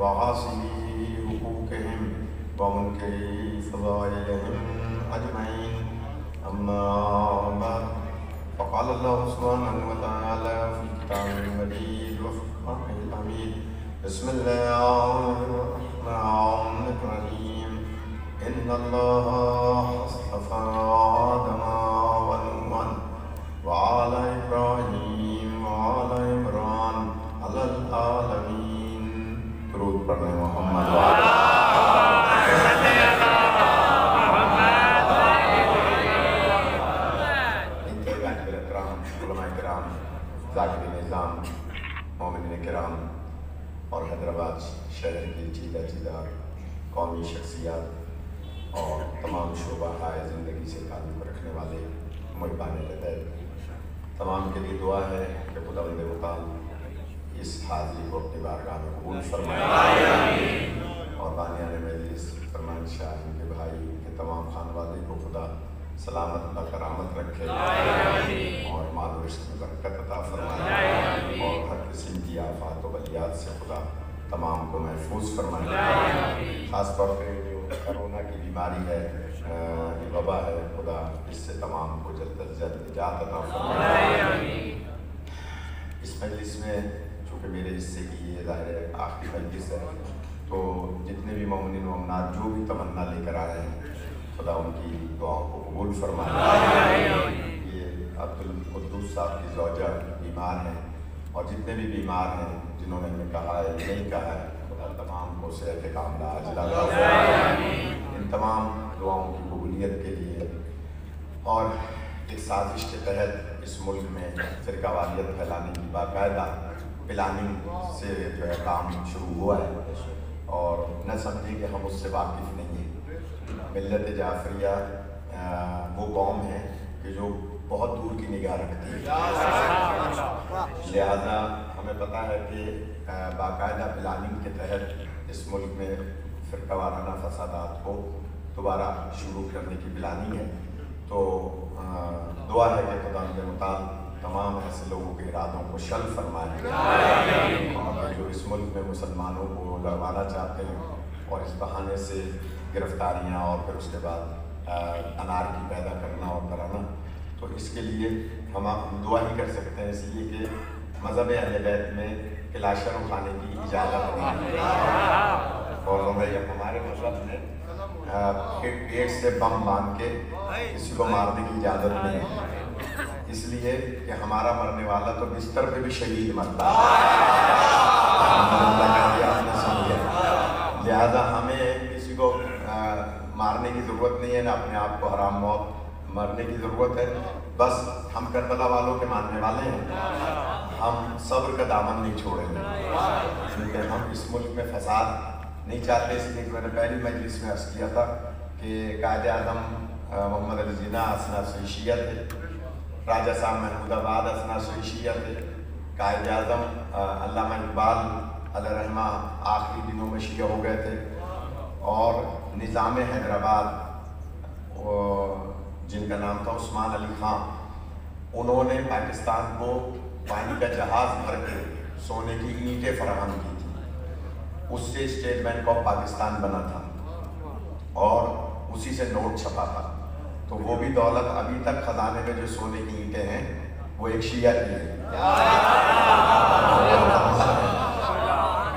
وغاصبي حقوقهم ومنكري فضائلهم أجمعين. أما بعد، فقال الله سبحانه وتعالى في كتابه المجيد وفرقانه الحميد: بسم الله الرحمن الرحيم. إن الله اصطفى آدم ونوحا وآل إبراهيم وآل عمران على العالمين. درود پڑھنے محمد ذاکرین نظام، مومنین کرام اور حیدرآباد شہر کی چیدہ قومی شخصیات اور تمام شعبہ ہائے زندگی سے تعلق رکھنے والے محبان لطیف، تمام کے لیے دعا ہے کہ خداوند متعال اس حاضری کو اپنی بارگاہ میں قبول فرمائے اور بانیان مجلس فرمان شاہ کے بھائی کے تمام خانوادے کو خدا سلامت و کرامت رکھے اور مال و رزق میں برکت عطا فرمائے اور ہر قسم کی آفات و بلیات سے خدا تمام کو محفوظ فرمائے. خاص طور پہ جو کرونا کی بیماری ہے، یہ وبا ہے، خدا اس سے تمام کو جلد از جلد نجات عطا فرمائے. اس مجلس میں چونکہ میرے حصے کی یہ ظاہر آخری مجلس ہے، تو جتنے بھی مومنین و مومنات جو بھی تمنا لے کر آئے ہیں، خدا ان کی دعاؤں کو قبول فرمائے. یہ عبدالقدوس صاحب کی زوجہ بیمار ہیں اور جتنے بھی بیمار ہیں جنہوں نے ہمیں کہا ہے نہیں کہا ہے، خدا تمام کو صحت کاملہ عاجلہ عطا فرمائے. ان تمام دعاؤں کی قبولیت کے لیے اور ایک سازش کے تحت اس ملک میں فرقہ واریت پھیلانے کی باقاعدہ پلاننگ سے جو ہے کام شروع ہوا ہے، اور نہ سمجھیں کہ ہم اس سے واقف نہیں ہیں. ملت جعفریہ وہ قوم ہے کہ جو بہت دور کی نگاہ رکھتی ہے، لہذا ہمیں پتہ ہے کہ باقاعدہ پلاننگ کے تحت اس ملک میں فرقہ وارانہ فسادات کو دوبارہ شروع کرنے کی پلاننگ ہے. تو دعا ہے کہ خدا متعال تمام ایسے لوگوں کے ارادوں کو شل فرمائے اور جو اس ملک میں مسلمانوں کو لڑوانا چاہتے ہیں اور اس بہانے سے گرفتاریاں اور پھر اس کے بعد انارکی پیدا کرنا اور کرانا، تو اس کے لیے ہم دعا ہی کر سکتے ہیں، اس لیے کہ مذہب اہل بیت میں کلاشر اٹھانے کی اجازت نہیں ہے اور ہمارے مذہب میں پیٹ سے بم باندھ کے کسی کو مارنے کی اجازت نہیں ہے، اس لیے کہ ہمارا مرنے والا تو بستر پہ بھی شہید مرتا ہے. لہذا ہمیں کسی کو مارنے کی ضرورت نہیں ہے، نہ اپنے آپ کو حرام موت مرنے کی ضرورت ہے. بس ہم کربلا والوں کے ماننے والے ہیں، ہم صبر کا دامن نہیں چھوڑیں گے کیونکہ ہم اس ملک میں فساد نہیں چاہتے. اس لیے میں نے پہلی مجلس میں عرض کیا تھا کہ قائد اعظم محمد علی جناح اسنا سے شیعہ تھے، راجہ صاحب محمود آباد اسنا سے شیعہ تھے، قائد اعظم علامہ اقبال علیہ رحمہ آخری دنوں میں شیعہ ہو گئے تھے، اور نظام حیدرآباد جن کا نام تھا عثمان علی خان، انہوں نے پاکستان کو پانی کا جہاز بھر کے سونے کی اینٹیں فراہم کی تھی. اس سے اسٹیٹ بینک آف پاکستان بنا تھا اور اسی سے نوٹ چھپا تھا. تو وہ بھی دولت ابھی تک خزانے میں جو سونے کی اینٹیں ہیں وہ ایک شیعہ کی ہے.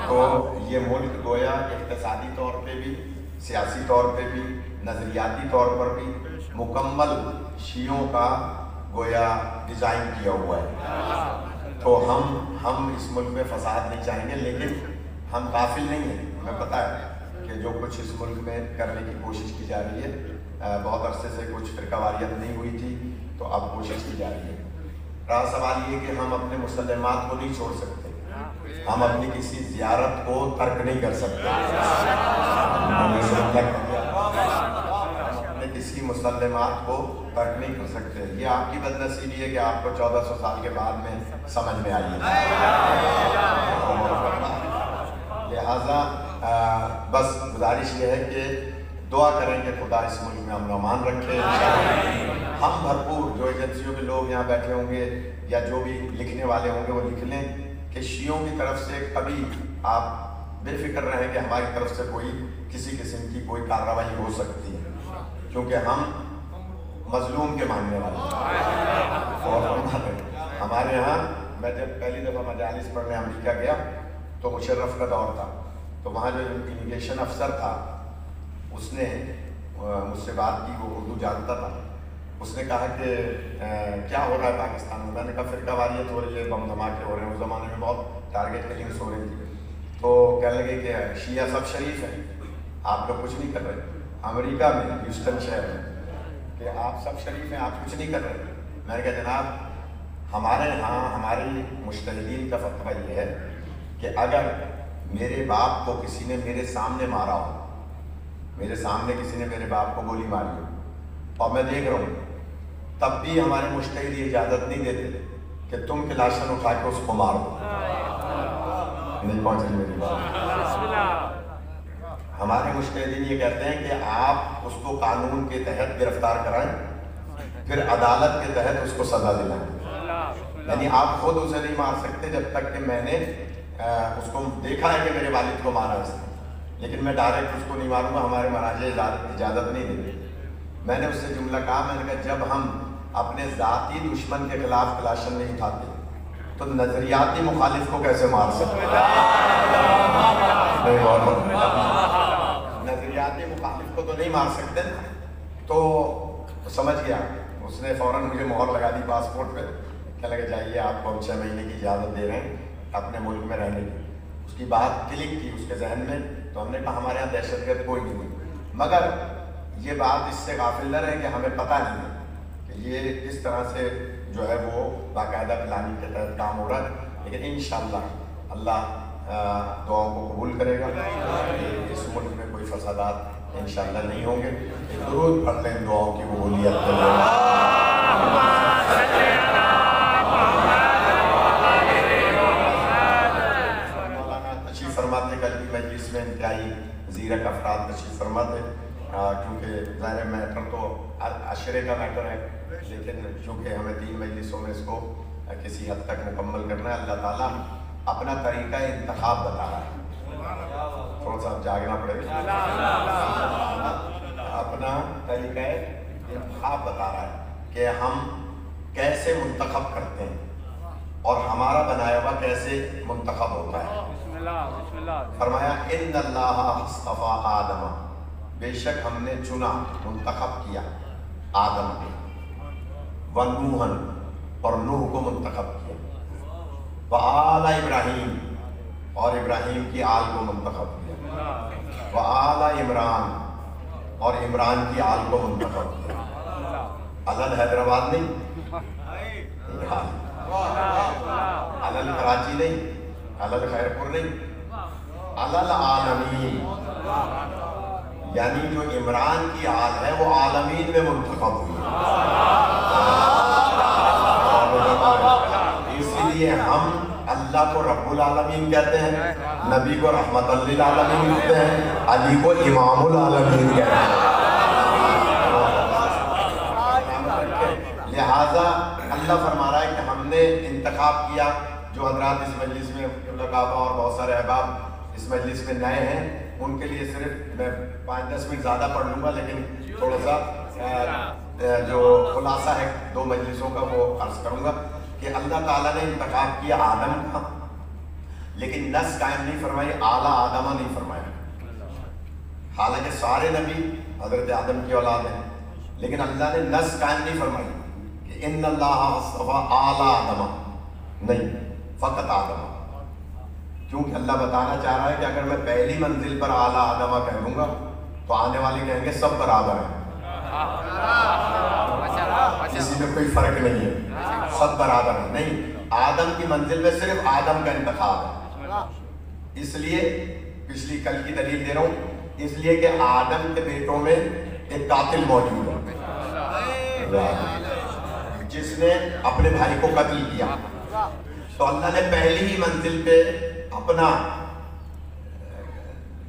تو یہ ملک گویا اقتصادی طور پہ بھی، سیاسی طور پہ بھی، نظریاتی طور پر بھی مکمل شیعوں کا گویا ڈیزائن کیا ہوا ہے. تو ہم اس ملک میں فساد نہیں چاہیں گے، لیکن ہم غافل نہیں ہیں. ہمیں پتہ ہے کہ جو کچھ اس ملک میں کرنے کی کوشش کی جا رہی ہے، بہت عرصے سے کچھ فرقہ واریت نہیں ہوئی تھی تو اب کوشش کی جا رہی ہے. رہا سوال یہ کہ ہم اپنے مسلمات کو نہیں چھوڑ سکتے، ہم اپنی کسی زیارت کو ترک نہیں کر سکتے، اپنے کسی مسلمات کو ترک نہیں کر سکتے. یہ آپ کی بدنصیبی ہے کہ آپ کو 1400 سال کے بعد میں سمجھ میں آئی ہے. لہذا بس گزارش یہ ہے کہ دعا کریں کہ خدا اس ملک میں امن و امان رکھے. ہم بھرپور جو ایجنسیوں کے لوگ یہاں بیٹھے ہوں گے یا جو بھی لکھنے والے ہوں گے وہ لکھ لیں کہ شیعوں کی طرف سے کبھی آپ بے فکر رہیں کہ ہماری طرف سے کوئی کسی قسم کی کوئی کارروائی ہو سکتی ہے، کیونکہ ہم مظلوم کے ماننے والے ہیں۔ اور ہمارے ہاں میں جب پہلی دفعہ مجالس پڑھنے امریکہ گیا تو مشرف کا دور تھا، تو وہاں جو امیگریشن افسر تھا اس نے مجھ سے بات کی، وہ اردو جانتا تھا۔ اس نے کہا کہ کیا ہو رہا ہے پاکستان میں؟ میں نے کہا فرقہ واریت ہو رہی ہے، بم دھماکے ہو رہے ہیں، اس زمانے میں بہت ٹارگیٹ کلنگس ہو رہی تھی۔ تو کہنے لگے کہ شیعہ سب شریف ہیں، آپ لوگ کچھ نہیں کر رہے۔ امریکہ میں ہیوسٹن شہر میں کہ آپ سب شریف ہیں، آپ کچھ نہیں کر رہے۔ میں نے کہا جناب ہمارے ہاں ہماری مجتہدین کا فتویٰ یہ ہے کہ اگر میرے باپ کو کسی نے میرے سامنے مارا ہو، میرے سامنے کسی نے میرے باپ کو گولی ماری ہو اور میں دیکھ رہا ہوں، تب بھی ہمارے مجتہد یہ اجازت نہیں دیتے کہ تم کلاشن اٹھا کے اس کو مار دو۔ نہیں پہنچ رہی میری بات؟ ہمارے مجتہدین یہ کہتے ہیں کہ آپ اس کو قانون کے تحت گرفتار کرائیں، پھر عدالت کے تحت اس کو سزا دلائیں۔ یعنی آپ خود اسے نہیں مار سکتے جب تک کہ میں نے اس کو دیکھا ہے کہ میرے والد کو مارا اس نے، لیکن میں ڈائریکٹ اس کو نہیں ماروں گا، ہمارے مراجع اجازت نہیں دیتے۔ میں نے اس سے جملہ کہا، میں نے کہا جب ہم اپنے ذاتی دشمن کے خلاف کلاشن نہیں اٹھاتے تو نظریاتی مخالف کو کیسے مار سکتے؟ نظریاتی مخالف کو تو نہیں مار سکتے۔ تو سمجھ گیا، اس نے فوراً مجھے مہر لگا دی پاسپورٹ پہ، کہنے لگا جائیے آپ کو 6 مہینے کی اجازت دے رہے ہیں اپنے ملک میں رہنے کی۔ اس کی بات کلک کی اس کے ذہن میں، تو ہم نے کہا ہمارے یہاں دہشت گرد کوئی نہیں ہوئی، مگر یہ بات اس سے غافل نہ رہے کہ ہمیں پتہ نہیں ہے کہ یہ کس طرح سے جو ہے وہ باقاعدہ پلاننگ کے تحت کام ہو رہا ہے، لیکن انشاءاللہ اللہ دعاؤں کو قبول کرے گا۔ اس ملک میں کوئی فسادات انشاءاللہ نہیں ہوں گے۔ درود پڑھ لیں دعاؤں کی قبولیت کے لیے۔ مولانا تشریف فرماتے کل کی مجلس میں انتہائی زیرک افراد تشریف فرماتے، کیونکہ ظاہر میٹر تو عشرے کا میٹر ہے، لیکن چونکہ ہمیں 3 مجلسوں میں اس کو کسی حد تک مکمل کرنا ہے، اللہ تعالیٰ اپنا طریقہ انتخاب بتا رہا ہے، تھوڑا سا جاگنا پڑے گا، اپنا طریقہ انتخاب بتا رہا ہے کہ ہم کیسے منتخب کرتے ہیں اور ہمارا بنایا ہوا کیسے منتخب ہوتا ہے۔ فرمایا ان اللہ اصطفیٰ آدم، بے شک ہم نے چنا منتخب کیا آدم کو، ونوحً اور نوح کو منتخب کیا، وآل ابراہیم اور ابراہیم کی آل کو منتخب کیا، وآل عمران اور عمران کی آل کو منتخب کیا۔ علل حیدرآباد نہیں، علل کراچی نہیں، علل خیرپور نہیں، علل عالمین، یعنی جو عمران کی آل ہے وہ عالمین میں منتخب ہوئی۔ اسی لیے ہم اللہ کو رب العالمین کہتے ہیں، نبی کو رحمت للعالمین کہتے ہیں، علی کو امام العالمین کہتے ہیں۔ لہذا اللہ فرما رہا ہے کہ ہم نے انتخاب کیا۔ جو حضرات اس مجلس میں قبلہ اور بہت سارے احباب اس مجلس میں نئے ہیں، ان کے لیے صرف میں 5-10 منٹ زیادہ پڑھ لوں گا، لیکن تھوڑا سا جو خلاصہ ہے 2 مجلسوں کا وہ عرض کروں گا کہ اللہ تعالیٰ نے انتخاب کیا آدم کا، لیکن نس قائم نہیں فرمائی، اعلیٰ آدمہ نہیں فرمایا، حالانکہ سارے نبی حضرت آدم کی اولاد ہیں، لیکن اللہ نے نس قائم نہیں فرمائی کہ ان اللہ اصطفیٰ اعلیٰ آدمہ، نہیں، فقط آدمہ، کیونکہ اللہ بتانا چاہ رہا ہے کہ اگر میں پہلی منزل پر اعلیٰ آدمہ کہہ دوں گا تو آنے والے کہیں گے سب برابر ہیں، کسی میں کوئی فرق نہیں ہے، سب برابر ہیں۔ نہیں، آدم کی منزل میں صرف آدم کا انتخاب ہے۔ اس لیے پچھلی کل کی دلیل دے رہا ہوں، اس لیے کہ آدم کے بیٹوں میں ایک قاتل موجود ہے جس نے اپنے بھائی کو قتل کیا، تو اللہ نے پہلی ہی منزل پہ اپنا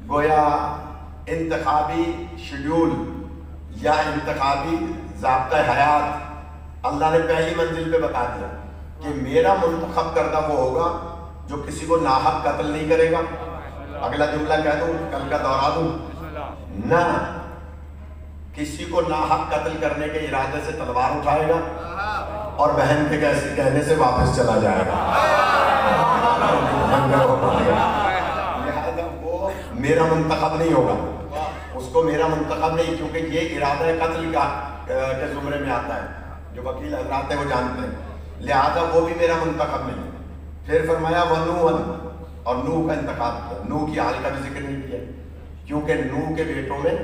گویا انتخابی شیڈیول یا انتخابی ضابطہ حیات اللہ نے پہلی منزل پہ بتا دیا کہ میرا منتخب کردہ وہ ہوگا جو کسی کو ناحق قتل نہیں کرے گا، اگلا جملہ کہہ دوں، کل کا دوہرا دوں، نہ کسی کو ناحق قتل کرنے کے ارادے سے تلوار اٹھائے گا اور بہن کے کہنے سے واپس چلا جائے گا۔ لہذا وہ میرا منتخب نہیں ہوگا، اس کو میرا منتخب نہیں، کیونکہ یہ ارادہ قتل کا کے زمرے میں آتا ہے، جو وکیل حضرات ہیں وہ جانتے ہیں، لہذا وہ بھی میرا منتخب نہیں۔ پھر فرمایا وَنُوحًا، اور نوح کا انتخاب کیا، نوح کی حال کا بھی ذکر نہیں کیا، کیونکہ نوح کے بیٹوں میں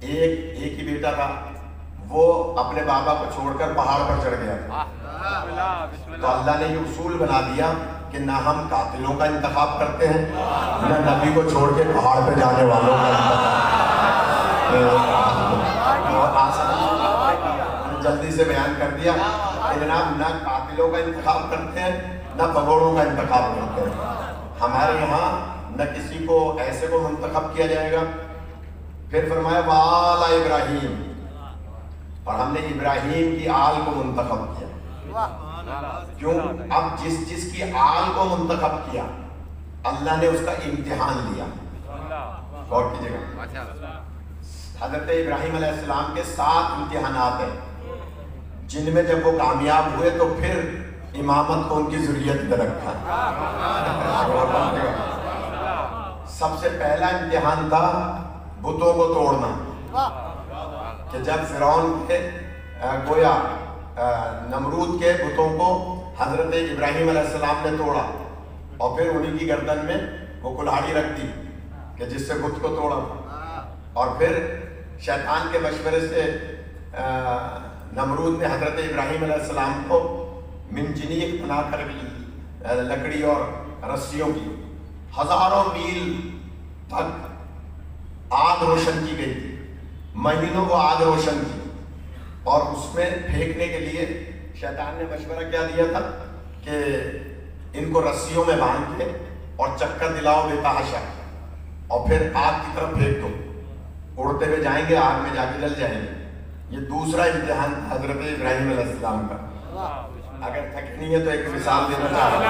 ایک ہی بیٹا تھا، وہ اپنے بابا کو چھوڑ کر پہاڑ پر چڑھ گیا تھا۔ تو اللہ نے یہ اصول بنا دیا کہ نہ ہم قاتلوں کا انتخاب کرتے ہیں، نہ نبی کو چھوڑ کے پہاڑ پہ جانے والوں کا انتخاب۔ جلدی سے بیان کر دیا کہ جناب نہ قاتلوں کا انتخاب کرتے ہیں، نہ بھگوڑوں کا انتخاب کرتے ہیں۔ ہمارے یہاں نہ کسی کو ایسے کو منتخب کیا جائے گا۔ پھر فرمایا وَآلَ ابراہیم، اور ہم نے ابراہیم کی آل کو منتخب کیا۔ کیوں؟ اب جس کی آل کو منتخب کیا اللہ نے اس کا امتحان لیا۔ غور کیجئے گا، حضرت ابراہیم علیہ السلام کے 7 امتحانات ہیں، جن میں جب وہ کامیاب ہوئے تو پھر امامت کو ان کی ذریت میں رکھا۔ سب سے پہلا امتحان تھا بتوں کو توڑنا، کہ جب فرعون کے گویا نمرود کے بتوں کو حضرت ابراہیم علیہ السلام نے توڑا، اور پھر انہی کی گردن میں وہ کلہاڑی رکھ دی کہ جس سے بت کو توڑا، اور پھر شیطان کے مشورے سے نمرود نے حضرت ابراہیم علیہ السلام کو منجنیق بنا کر لکڑی اور رسیوں کی ہزاروں میل تک آگ روشن کی گئی تھی، مہینوں کو آگ روشن کی، اور اس میں پھینکنے کے لیے شیطان نے مشورہ کیا دیا تھا کہ ان کو رسیوں میں باندھ کے اور چکر دلاؤ بے تحاشا، اور پھر آگ کی طرف پھینک دو، اڑتے ہوئے جائیں گے، آگ میں جا کے جل جائیں گے۔ یہ دوسرا امتحان حضرت ابراہیم علیہ السلام کا۔ اگر تھک نہیں ہے تو ایک مثال دینا چاہتا ہوں۔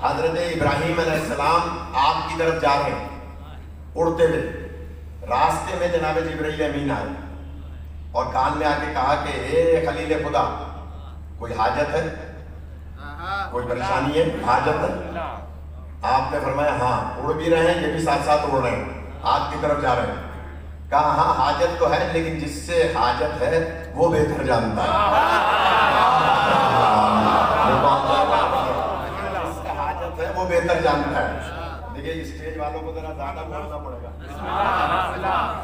حضرت ابراہیم علیہ السلام آگ کی طرف جا رہے ہیں اڑتے ہوئے، راستے میں جناب جبرائیل امین آئے اور کان میں آ کے کہا کہ اے خلیل خدا، کوئی حاجت ہے، کوئی پریشانی ہے، حاجت ہے؟ آپ نے فرمایا ہاں، اڑ بھی رہے ہیں، یہ بھی ساتھ ساتھ اڑ رہے ہیں، آگ کی طرف جا رہے ہیں۔ کہا ہاں حاجت تو ہے، لیکن جس سے حاجت ہے وہ بہتر جانتا ہے۔ جس سے حاجت ہے وہ بہتر جانتا ہے۔ دیکھیے اسٹیج والوں کو ذرا زیادہ بولنا پڑے گا،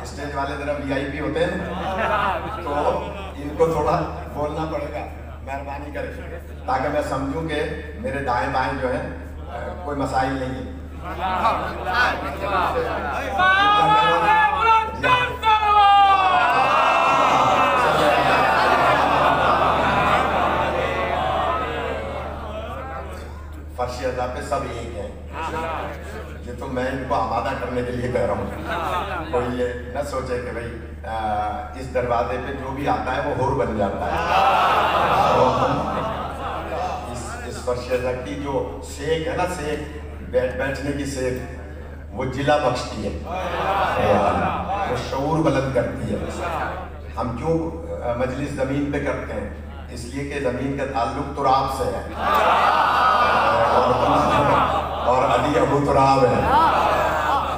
اسٹیج والے ذرا وی آئی پی ہوتے ہیں تو ان کو تھوڑا بولنا پڑے گا، مہربانی کریں، تاکہ میں سمجھوں کہ میرے دائیں بائیں جو ہے کوئی مسائل نہیں ہے۔ فرش ازا پہ سب ایک ہیں، یہ تو میں ان کو آمادہ کرنے کے لیے کہہ رہا ہوں، کوئی یہ نہ سوچے کہ بھئی اس دروازے پہ جو بھی آتا ہے وہ حور بن جاتا ہے۔ اس فرش ازا کی جو سیک ہے نا، سیک بیٹھنے کی سیک، وہ جلا بخشتی ہے، وہ شعور بلند کرتی ہے۔ ہم کیوں مجلس زمین پہ کرتے ہیں؟ اس لیے کہ زمین کا تعلق تراب سے ہے، اور علی ابو تراب ہے۔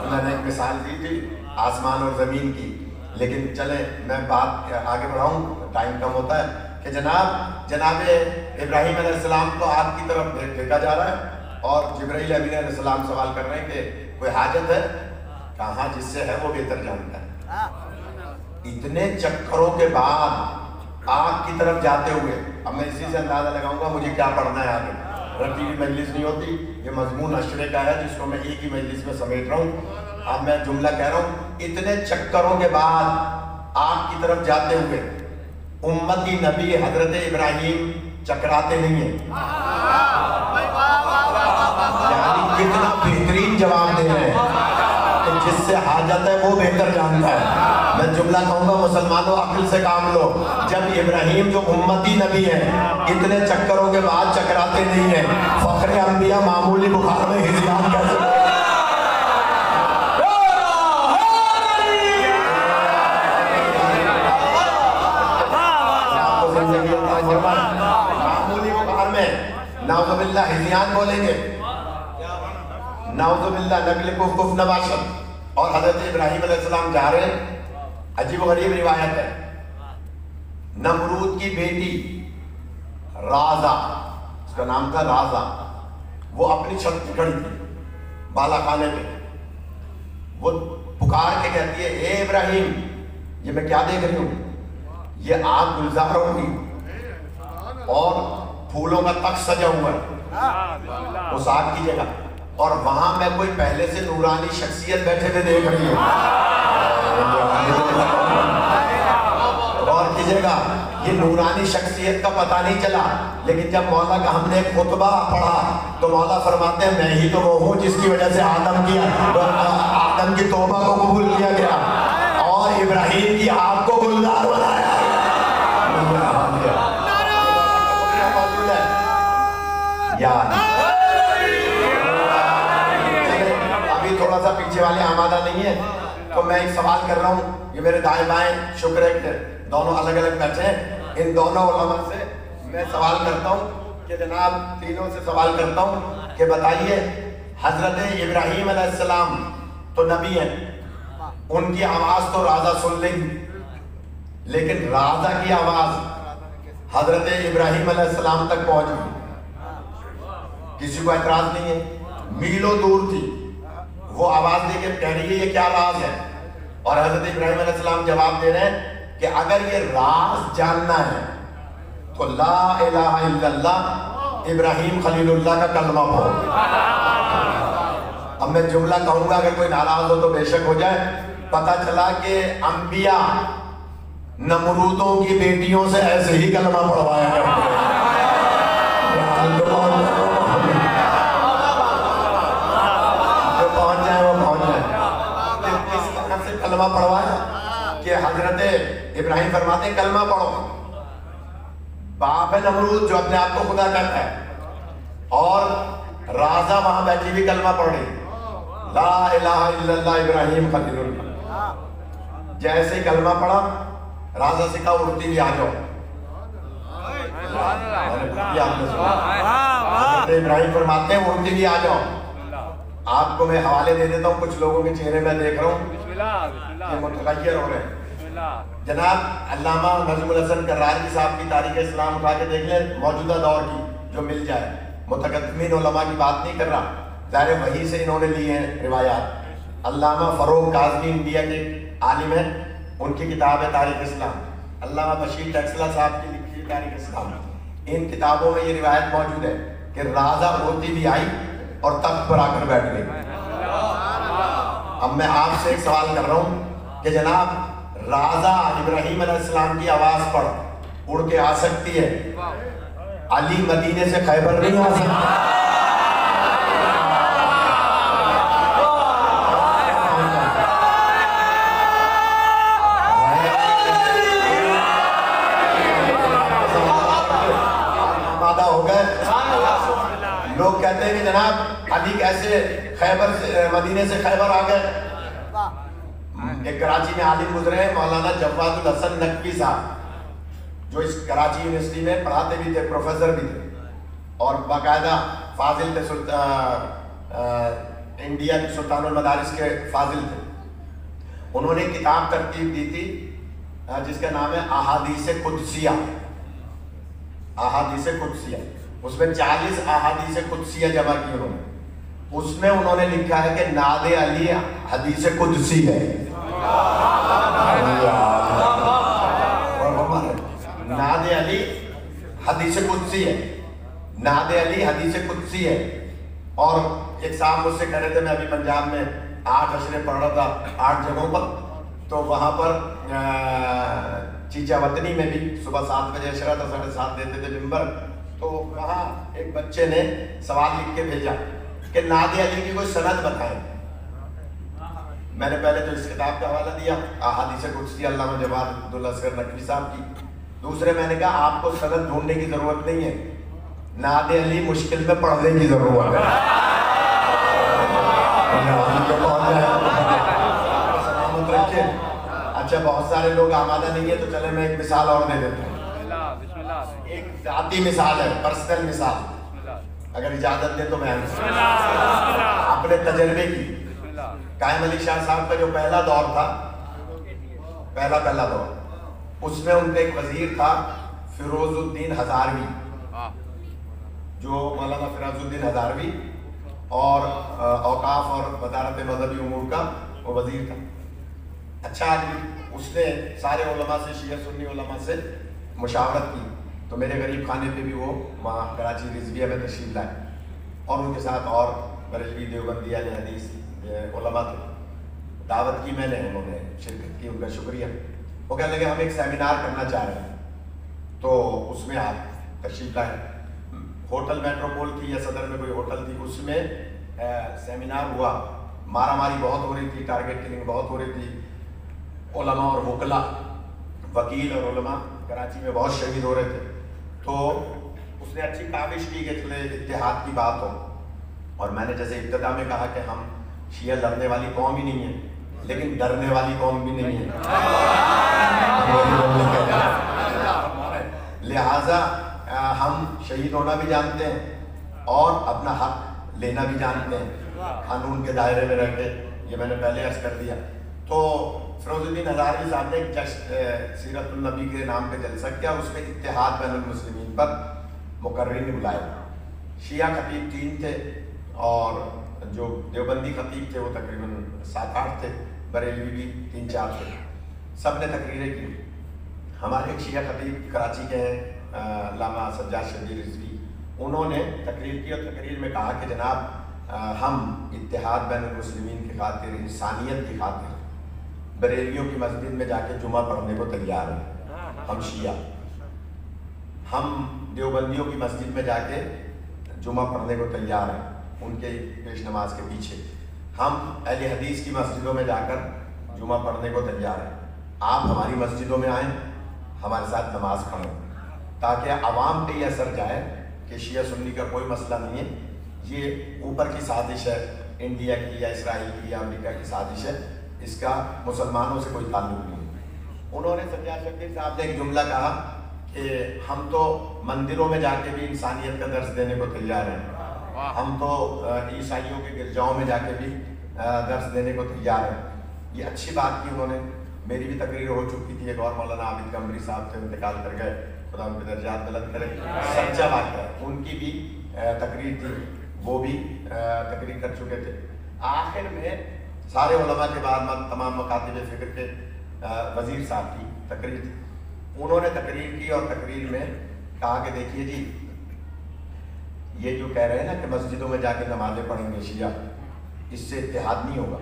میں نے ایک مثال دی تھی آسمان اور زمین کی، لیکن چلیں میں بات آگے بڑھاؤں، ٹائم کم ہوتا ہے، کہ جناب ابراہیم علیہ السلام کو آگ کی طرف پھینکا جا رہا ہے، اور جبرائیل امین علیہ السلام سوال کر رہے ہیں کہ کوئی حاجت ہے؟ کہاں جس سے ہے وہ بہتر جانتا ہے۔ اتنے چکروں کے بعد آگ کی طرف جاتے ہوئے، اب میں اسی سے اندازہ لگاؤں گا مجھے کیا پڑھنا ہے آگے، رتی ہوئی مجلس نہیں ہوتی، یہ مضمون عشرے کا ہے جس کو میں ایک ہی مجلس میں سمیٹ رہا ہوں۔ اب میں جملہ کہہ رہا ہوں، اتنے چکروں کے بعد آگ کی طرف جاتے ہوئے امتی نبی حضرت ابراہیم چکراتے نہیں ہیں، یعنی کتنا بہترین جواب دے رہے ہیں کہ جس سے حاجت ہے وہ بہتر جانتا ہے۔ میں جملہ کہوں گا مسلمانوں عقل سے کام لو، جب ابراہیم جو امتی نبی ہے اتنے چکروں کے بعد چکراتے نہیں ہیں، فخر انبیاء معمولی بخار میں ہزیان کیسے اسرائیلیان بولیں گے، نعوذ باللہ، نقل کف نباشت. اور حضرت ابراہیم علیہ السلام جا رہے ہیں. عجیب و غریب روایت ہے، نمرود کی بیٹی رازا، اس کا نام تھا رازا، وہ اپنی چھت پہ کھڑی تھی بالا خانے پہ. وہ پکار کے کہتی ہے اے ابراہیم، یہ میں کیا دیکھ رہی ہوں؟ یہ آگ گلزار ہوگی اور پھولوں کا تخت سجا ہوا ہے اس آگ کی جگہ، اور وہاں میں کوئی پہلے سے نورانی شخصیت بیٹھے ہوئے دیکھ رہی ہوں. غور کیجئے گا، یہ نورانی شخصیت کا پتہ نہیں چلا، لیکن جب مولا کا ہم نے ایک خطبہ پڑھا تو مولا فرماتے ہیں میں ہی تو وہ ہوں جس کی وجہ سے آدم کی توبہ کو قبول کیا گیا اور ابراہیم کی آگ کو گلزار بنایا. ابھی تھوڑا سا پیچھے والے آمادہ نہیں ہے تو میں ایک سوال کر رہا ہوں. یہ میرے دائیں بائیں شکر ہے کہ دونوں الگ الگ بیٹھے ہیں. ان دونوں علماء سے میں سوال کرتا ہوں کہ جناب تینوں سے سوال کرتا ہوں کہ بتائیے حضرت ابراہیم علیہ السلام تو نبی ہیں، ان کی آواز تو رازا سن لیں، لیکن رازا کی آواز حضرت ابراہیم علیہ السلام تک پہنچ گئی. کسی کو اعتراض نہیں ہے، میلوں دور تھی، وہ آواز دے کے کہہ رہی ہے یہ کیا راز ہے، اور حضرت ابراہیم علیہ السلام جواب دے رہے ہیں کہ اگر یہ راز جاننا ہے تو لا الہ الا اللہ ابراہیم خلیل اللہ کا کلمہ پڑھو. اب میں جملہ کہوں گا، اگر کوئی ناراض ہو تو بے شک ہو جائے. پتہ چلا کہ انبیاء نمرودوں کی بیٹیوں سے ایسے ہی کلمہ پڑھوایا کرتے ہیں. جو پہنچ جائیں وہ پہنچ جائیں. کس طرح سے کلمہ پڑھوایا کہ حضرت ابراہیم فرماتے ہیں کلمہ پڑھو. باپ ہے نمرود جو اپنے آپ کو خدا کہتا ہے، اور رازا وہاں بیٹھی بھی کلمہ پڑھ رہی لا الہ الا اللہ ابراہیم خلیل اللہ. جیسے ہی کلمہ پڑھا رازا سے کہا اڑتی بھی آ جاؤ. ابراہیم فرماتے ہیں اڑتی بھی آ جاؤ. آپ کو میں حوالے دے دیتا ہوں، کچھ لوگوں کے چہرے میں دیکھ رہا ہوں یہ متغیر ہو رہے ہیں. جناب علامہ نظم الحسن کراری صاحب کی تاریخ اسلام اٹھا کے دیکھ لیں، موجودہ دور کی جو مل جائے. متقدمین علماء کی بات نہیں کر رہا، ظاہر وہی سے انہوں نے لی ہیں روایات. علامہ فروغ کاظمی انڈیا کے عالم ہیں، ان کی کتاب ہے تاریخ اسلام. علامہ بشیر ٹیکسلا صاحب کی لکھی تاریخ اسلام، ان کتابوں میں یہ روایت موجود ہے کہ رازا اڑتی بھی آئی اور تخت پر آ کر بیٹھ گئی. اب میں آپ سے ایک سوال کر رہا ہوں کہ جناب رازا ابراہیم علیہ السلام کی آواز پر اڑ کے آ سکتی ہے، علی مدینے سے خیبر نہیں آ سکتا؟ لوگ کہتے ہیں کہ جناب علی کیسے خیبر سے مدینے سے خیبر آ گئے. ایک کراچی میں عالم گزرے ہیں مولانا جواد الحسن نقوی صاحب، جو اس کراچی یونیورسٹی میں پڑھاتے بھی تھے، پروفیسر بھی تھے اور باقاعدہ فاضل تھے، انڈیا کی سلطان المدارس کے فاضل تھے. انہوں نے کتاب ترتیب دی تھی جس کا نام ہے احادیث قدسیہ. احادیث قدسیہ، اس میں 40 احادیث قدسیہ جمع کی انہوں نے. اس میں انہوں نے لکھا ہے کہ نعت علی حدیث قدسی ہے. نعت علی حدیث قدسی ہے، نعت علی حدیث قدسی ہے. اور ایک صاحب مجھ سے کہہ رہے تھے، میں ابھی پنجاب میں 8 اشرے پڑھ رہا تھا 8 جگہوں پر، تو وہاں پر چیچا وطنی میں بھی صبح 7 بجے اشرا تھا، 7:30 دیتے تھے ممبر. تو وہاں ایک بچے نے سوال لکھ کے بھیجا کہ نعت علی کی کوئی سند بتائیں. میں نے پہلے تو اس کتاب کا حوالہ دیا احادیث قدسی علامہ جواد الحسن نقوی صاحب کی. دوسرے میں نے کہا آپ کو سند ڈھونڈنے کی ضرورت نہیں ہے، نعت علی مشکل میں پڑھنے کی ضرورت ہے. سلامت رکھے. اچھا بہت سارے لوگ آمادہ نہیں ہے تو چلے میں ایک مثال اور دے دیتا ہوں. ایک ذاتی مثال ہے، پرسنل مثال. اگر اجازت دے تو میں اپنے تجربے کی. قائم علی شاہ صاحب کا جو پہلا دور تھا، پہلا دور، اس میں ان کا ایک وزیر تھا فیروز الدین ہزاروی، جو مولانا فیروز الدین ہزاروی، اور اوقاف اور وزارت مذہبی امور کا وہ وزیر تھا. اچھا آدمی. اس نے سارے علماء سے، شیعہ سنی علماء سے مشاورت کی. تو میرے غریب خانے پہ بھی وہ وہاں کراچی رضویہ میں تشریف لائے، اور ان کے ساتھ اور بریلوی دیوبندی اہل حدیث علماء تھے. دعوت کی میں نے، انہوں نے شرکت کی، ان کا شکریہ. وہ کہنے لگے ہم ایک سیمینار کرنا چاہ رہے ہیں، تو اس میں آپ تشریف لائیں. ہوٹل میٹروپول تھی یا صدر میں کوئی ہوٹل تھی، اس میں سیمینار ہوا. مارا ماری بہت ہو رہی تھی، ٹارگیٹ کلنگ بہت ہو رہی تھی. علماء اور وکلا، وکیل اور علماء کراچی میں بہت شہید ہو رہے تھے. تو اس نے اچھی کاوش کی کہ چلے اتحاد کی بات ہو. اور میں نے جیسے ابتدا میں کہا کہ ہم شیعہ لڑنے والی قوم ہی نہیں ہے، لیکن ڈرنے والی قوم بھی نہیں ہے. لہٰذا ہم شہید ہونا بھی جانتے ہیں اور اپنا حق لینا بھی جانتے ہیں قانون کے دائرے میں رہ کے. یہ میں نے پہلے عرض کر دیا. تو فیروز الدین ہزاروی صاحب نے ایک سیرت النبی کے نام پہ جلسہ کیا، اس میں اتحاد بین المسلمین پر مقررین بلائے. شیعہ خطیب 3 تھے، اور جو دیوبندی خطیب تھے وہ تقریباً 7-8 تھے، بریلوی بھی 3-4 تھے. سب نے تقریریں کی. ہمارے ایک شیعہ خطیب کراچی کے ہیں علامہ سجاد شبیر رضوی، انہوں نے تقریر کی، اور تقریر میں کہا کہ جناب ہم اتحاد بین المسلمین کی خاطر، انسانیت کی خاطر بریلیوں کی مسجد میں جا کے جمعہ پڑھنے کو تیار ہیں. ہم شیعہ، ہم دیوبندیوں کی مسجد میں جا کے جمعہ پڑھنے کو تیار ہیں ان کے پیش نماز کے پیچھے. ہم اہل حدیث کی مسجدوں میں جا کر جمعہ پڑھنے کو تیار ہیں. آپ ہماری مسجدوں میں آئیں، ہمارے ساتھ نماز پڑھیں، تاکہ عوام پہ یہ اثر جائے کہ شیعہ سنی کا کوئی مسئلہ نہیں ہے، یہ اوپر کی سازش ہے، انڈیا کی یا اسرائیل کی یا امریکہ کی سازش ہے، اس کا مسلمانوں سے کوئی تعلق نہیں. انہوں نے سجاد شبیر صاحب نے ایک جملہ کہا کہ ہم تو مندروں میں جا کے بھی انسانیت کا درس دینے کو تیار ہیں، ہم تو عیسائیوں کے گرجاؤں میں جا کے بھی درس دینے کو تیار ہیں. یہ اچھی بات کی انہوں نے. میری بھی تقریر ہو چکی تھی، ایک اور مولانا عابد قمری صاحب سے انتقال کر گئے، خدا ان کے درجات بلند کرے، سچا بات ہے. ان کی بھی تقریر تھی، وہ بھی تقریر کر چکے تھے. آخر میں سارے علماء کے بعد تمام مکاتب فکر کے وزیر صاحب کی تقریر تھی. انہوں نے تقریر کی اور تقریر میں کہا کہ دیکھیے جی، یہ جو کہہ رہے ہیں نا کہ مسجدوں میں جا کے نمازیں پڑھیں گے شیعہ، اس سے اتحاد نہیں ہوگا.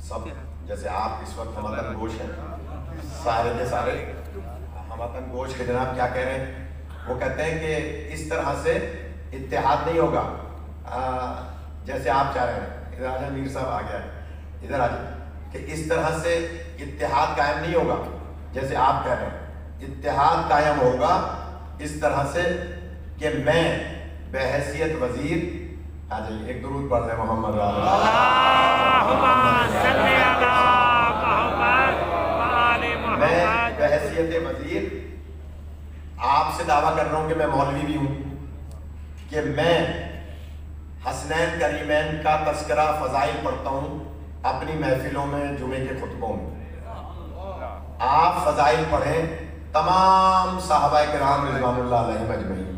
سب جیسے آپ اس وقت ہماتن گوش ہیں، سارے کے سارے ہماتن گوش کے جناب کیا کہہ رہے ہیں؟ وہ کہتے ہیں کہ اس طرح سے اتحاد نہیں ہوگا جیسے آپ چاہ رہے ہیں. ادھر آ جائیں، میر صاحب آ گیا ہے، ادھر آ جائیں. کہ اس طرح سے اتحاد قائم نہیں ہوگا جیسے آپ کہہ رہے ہیں. اتحاد قائم ہوگا اس طرح سے کہ میں بحیثیت وزیر، آ جائیے ایک درود پڑھ لیں محمد میں بحیثیت وزیر آپ سے دعویٰ کر رہا ہوں کہ میں مولوی بھی ہوں، کہ میں حسنین کریمین کا تذکرہ فضائل پڑھتا ہوں اپنی محفلوں میں، جمعے کے خطبوں میں. آپ فضائل پڑھیں تمام صحابہ کرام رضوان اللہ علیہم اجمعین.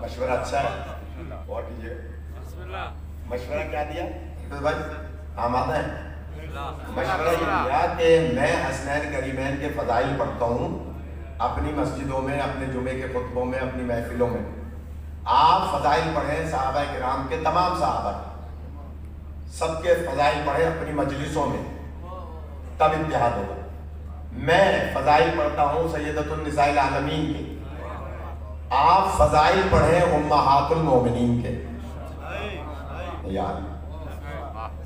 مشورہ اچھا ہے، اور کیجیے. مشورہ کیا دیا بھائی؟ آمادہ ہیں. مشورہ یہ دیا کہ میں حسنین کریمین کے فضائل پڑھتا ہوں اپنی مسجدوں میں، اپنے جمعے کے خطبوں میں، اپنی محفلوں میں. آپ فضائل پڑھیں صحابہ کرام کے، تمام صحابہ سب کے فضائل پڑھیں اپنی مجلسوں میں، تب اتحاد ہوگا. میں فضائل پڑھتا ہوں سیدۃ النساء العالمین کے، آپ فضائل پڑھیں امہات المومنین کے، یار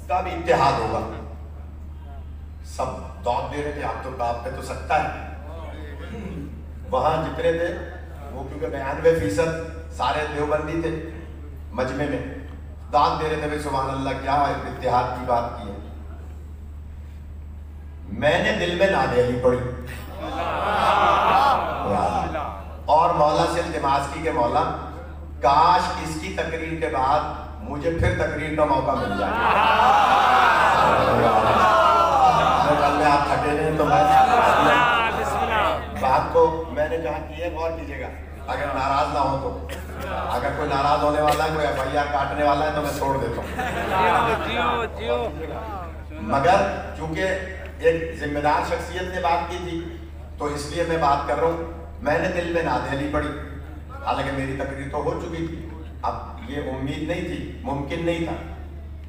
تب اتحاد ہوگا. سب دوڑ دے رہے تھے، آپ تو آپ پہ تو سکتا ہے. وہاں جتنے تھے وہ کیونکہ 92% سارے دیوبندی تھے مجمع میں، داد دے رہے تھے سبحان اللہ کیا اتحاد کی بات کی ہے. میں نے دل میں نعت علی پڑھی، اور مولا سے التماس کی کہ مولا کاش اس کی تقریر کے بعد مجھے پھر تقریر کا موقع مل جائے. کل میں آپ تھکے نہیں تو بات کو میں نے کہا کہ یہ غور کیجیے گا, اگر ناراض نہ ہو تو, اگر کوئی ناراض ہونے والا ہے, کوئی FIR کاٹنے والا ہے تو میں چھوڑ دیتا ہوں. مگر چونکہ ایک ذمہ دار شخصیت نے بات کی تھی تو اس لیے میں بات کر رہا ہوں. میں نے دل میں نعت علی پڑھی, حالانکہ میری تقریر تو ہو چکی تھی, اب یہ امید نہیں تھی, ممکن نہیں تھا,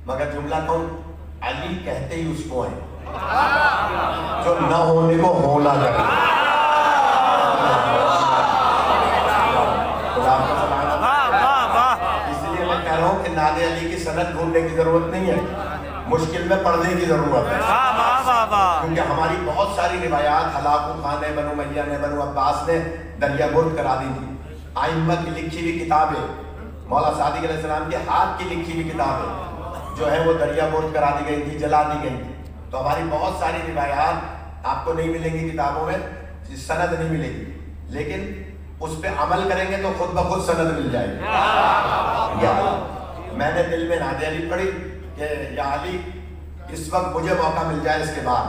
مگر جملہ کہوں علی کہتے ہی اس کو ہے جو نہ ہونے کو ہونا کرے. اس لیے میں کہہ رہا ہوں کہ نعت علی کی سند ڈھونڈنے کی ضرورت نہیں ہے, مشکل میں پڑھنے کی ضرورت ہے. کیونکہ ہماری بہت ساری روایات ہلاکو خان نے, بنو امیہ نے, بنو عباس نے دریا برد کرا دی تھی. ائمہ کی لکھی ہوئی کتابیں, مولا صادق علیہ السلام کے ہاتھ کی لکھی ہوئی کتابیں جو ہے وہ دریا برد کرا دی گئی تھی, جلا دی گئی تھی. تو ہماری بہت ساری روایات آپ کو نہیں ملیں گی کتابوں میں, سند نہیں ملے گی, لیکن اس پہ عمل کریں گے تو خود بخود سند مل جائے گی. میں نے دل میں نعت علی پڑھی کہ یا علی اس وقت مجھے موقع مل جائے اس کے بعد.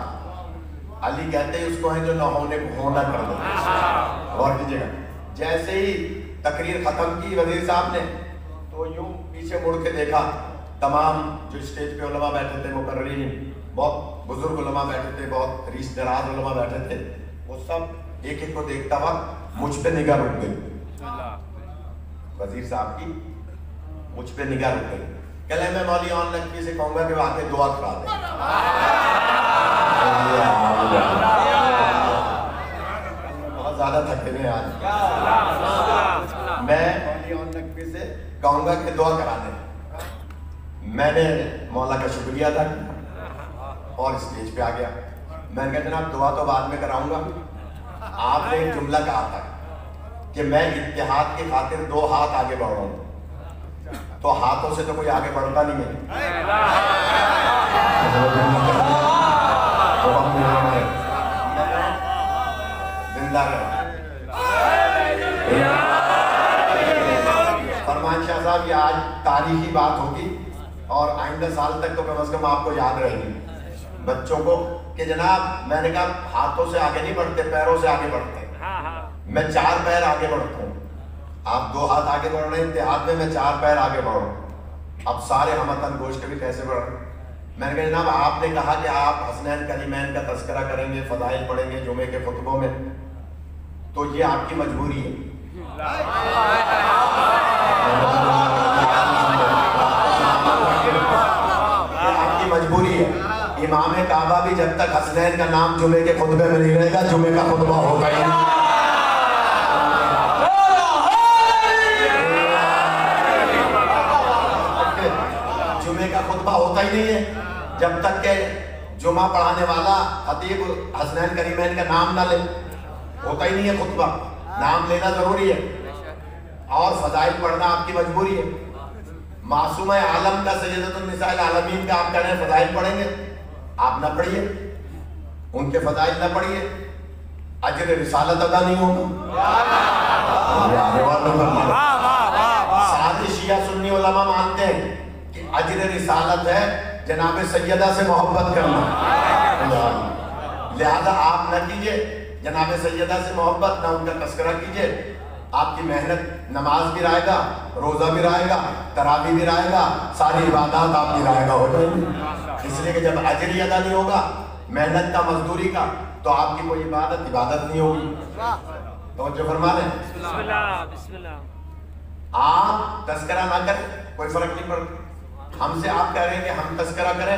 علی کہتے ہیں اس کو ہے جو نہ ہونے کو ہونا کر دو. غور کیجیے گا, جیسے ہی تقریر ختم کی وزیر صاحب نے تو یوں پیچھے مڑ کے دیکھا, تمام جو اسٹیج پہ علماء بیٹھے تھے, مقررین, بہت بزرگ علماء بیٹھے تھے, بہت ریش دراز علماء بیٹھے تھے, وہ سب ایک ایک کو دیکھتا وقت مجھ پہ نگاہ رک گئی. وزیر صاحب کی مجھ پہ نگاہ رک گئی. کہلے میں مولی آن نقوی سے کہوں گا کہ وہ آ کے دعا کرا دیں. بہت زیادہ تھکے ہوئے آج. میں مولی آن نقوی سے کہوں گا کہ دعا کرا دیں. میں نے مولا کا شکریہ ادا کیا اور اسٹیج پہ آ گیا. میں نے کہا جناب دعا تو بعد میں کراؤں گا, آپ نے ایک جملہ کہا تھا کہ میں اتحاد کی خاطر 2 ہاتھ آگے بڑھ رہا ہوں, تو ہاتھوں سے تو کوئی آگے بڑھتا نہیں ہے. زندہ فرمان شاہ صاحب, یہ آج تاریخی بات ہوگی اور آئندہ سال تک تو کم از کم آپ کو یاد رہے گی بچوں کو کہ جناب میں نے کہا ہاتھوں سے آگے نہیں بڑھتے, پیروں سے آگے بڑھتے. میں 4 پیر آگے بڑھتا ہوں, آپ 2 ہاتھ آگے بڑھ رہے ہیں اتحاد میں, میں 4 پیر آگے بڑھ رہا ہوں. اب سارے ہموطن گوشت کے بھی کیسے بڑھ رہے ہیں. میں نے کہا جناب آپ نے کہا کہ آپ حسنین کریمین کا تذکرہ کریں گے, فضائل پڑھیں گے جمعے کے خطبوں میں, تو یہ آپ کی مجبوری ہے. آپ کی مجبوری ہے. امام کعبہ بھی جب تک حسنین کا نام جمعے کے خطبے میں نہیں رہے گا, جمعے کا خطبہ ہوگا ہی نہیں. جمعے کا خطبہ ہوتا ہی نہیں ہے جب تک کہ جمعہ پڑھانے والا خطیب حسنین کریمین کا نام نہ لے. ہوتا ہی نہیں ہے خطبہ, نام لینا ضروری ہے اور فضائل پڑھنا آپ کی مجبوری ہے. معصومہ عالم کا سیدۃ النساء العالمین کا آپ کہہ رہے ہیں فضائل پڑھیں گے, آپ نہ پڑھیے, ان کے فضائل نہ پڑھیے, اجر رسالت ادا نہیں ہوگا. سارے شیعہ سنی علماء مانتے ہیں کہ اجر رسالت ہے جناب سیدہ سے محبت کرنا. لہذا آپ نہ کیجئے جناب سیدہ سے محبت, نہ ان کا تذکرہ کیجئے. آپ کی محنت, نماز بھی رہے گا, روزہ بھی رہے گا, تراویح بھی رہے گا, ساری عبادات آپ کی رہے گا ہو جائیں گی. اس لیے کہ جب اجر ہی ادا نہیں ہوگا محنت کا, مزدوری کا, تو آپ کی کوئی عبادت نہیں ہوگی. توجہ فرما لیں. بسم اللہ. آپ تذکرہ نہ کریں کوئی فرق نہیں پڑتا. ہم سے آپ کہہ رہے ہیں کہ ہم تذکرہ کریں,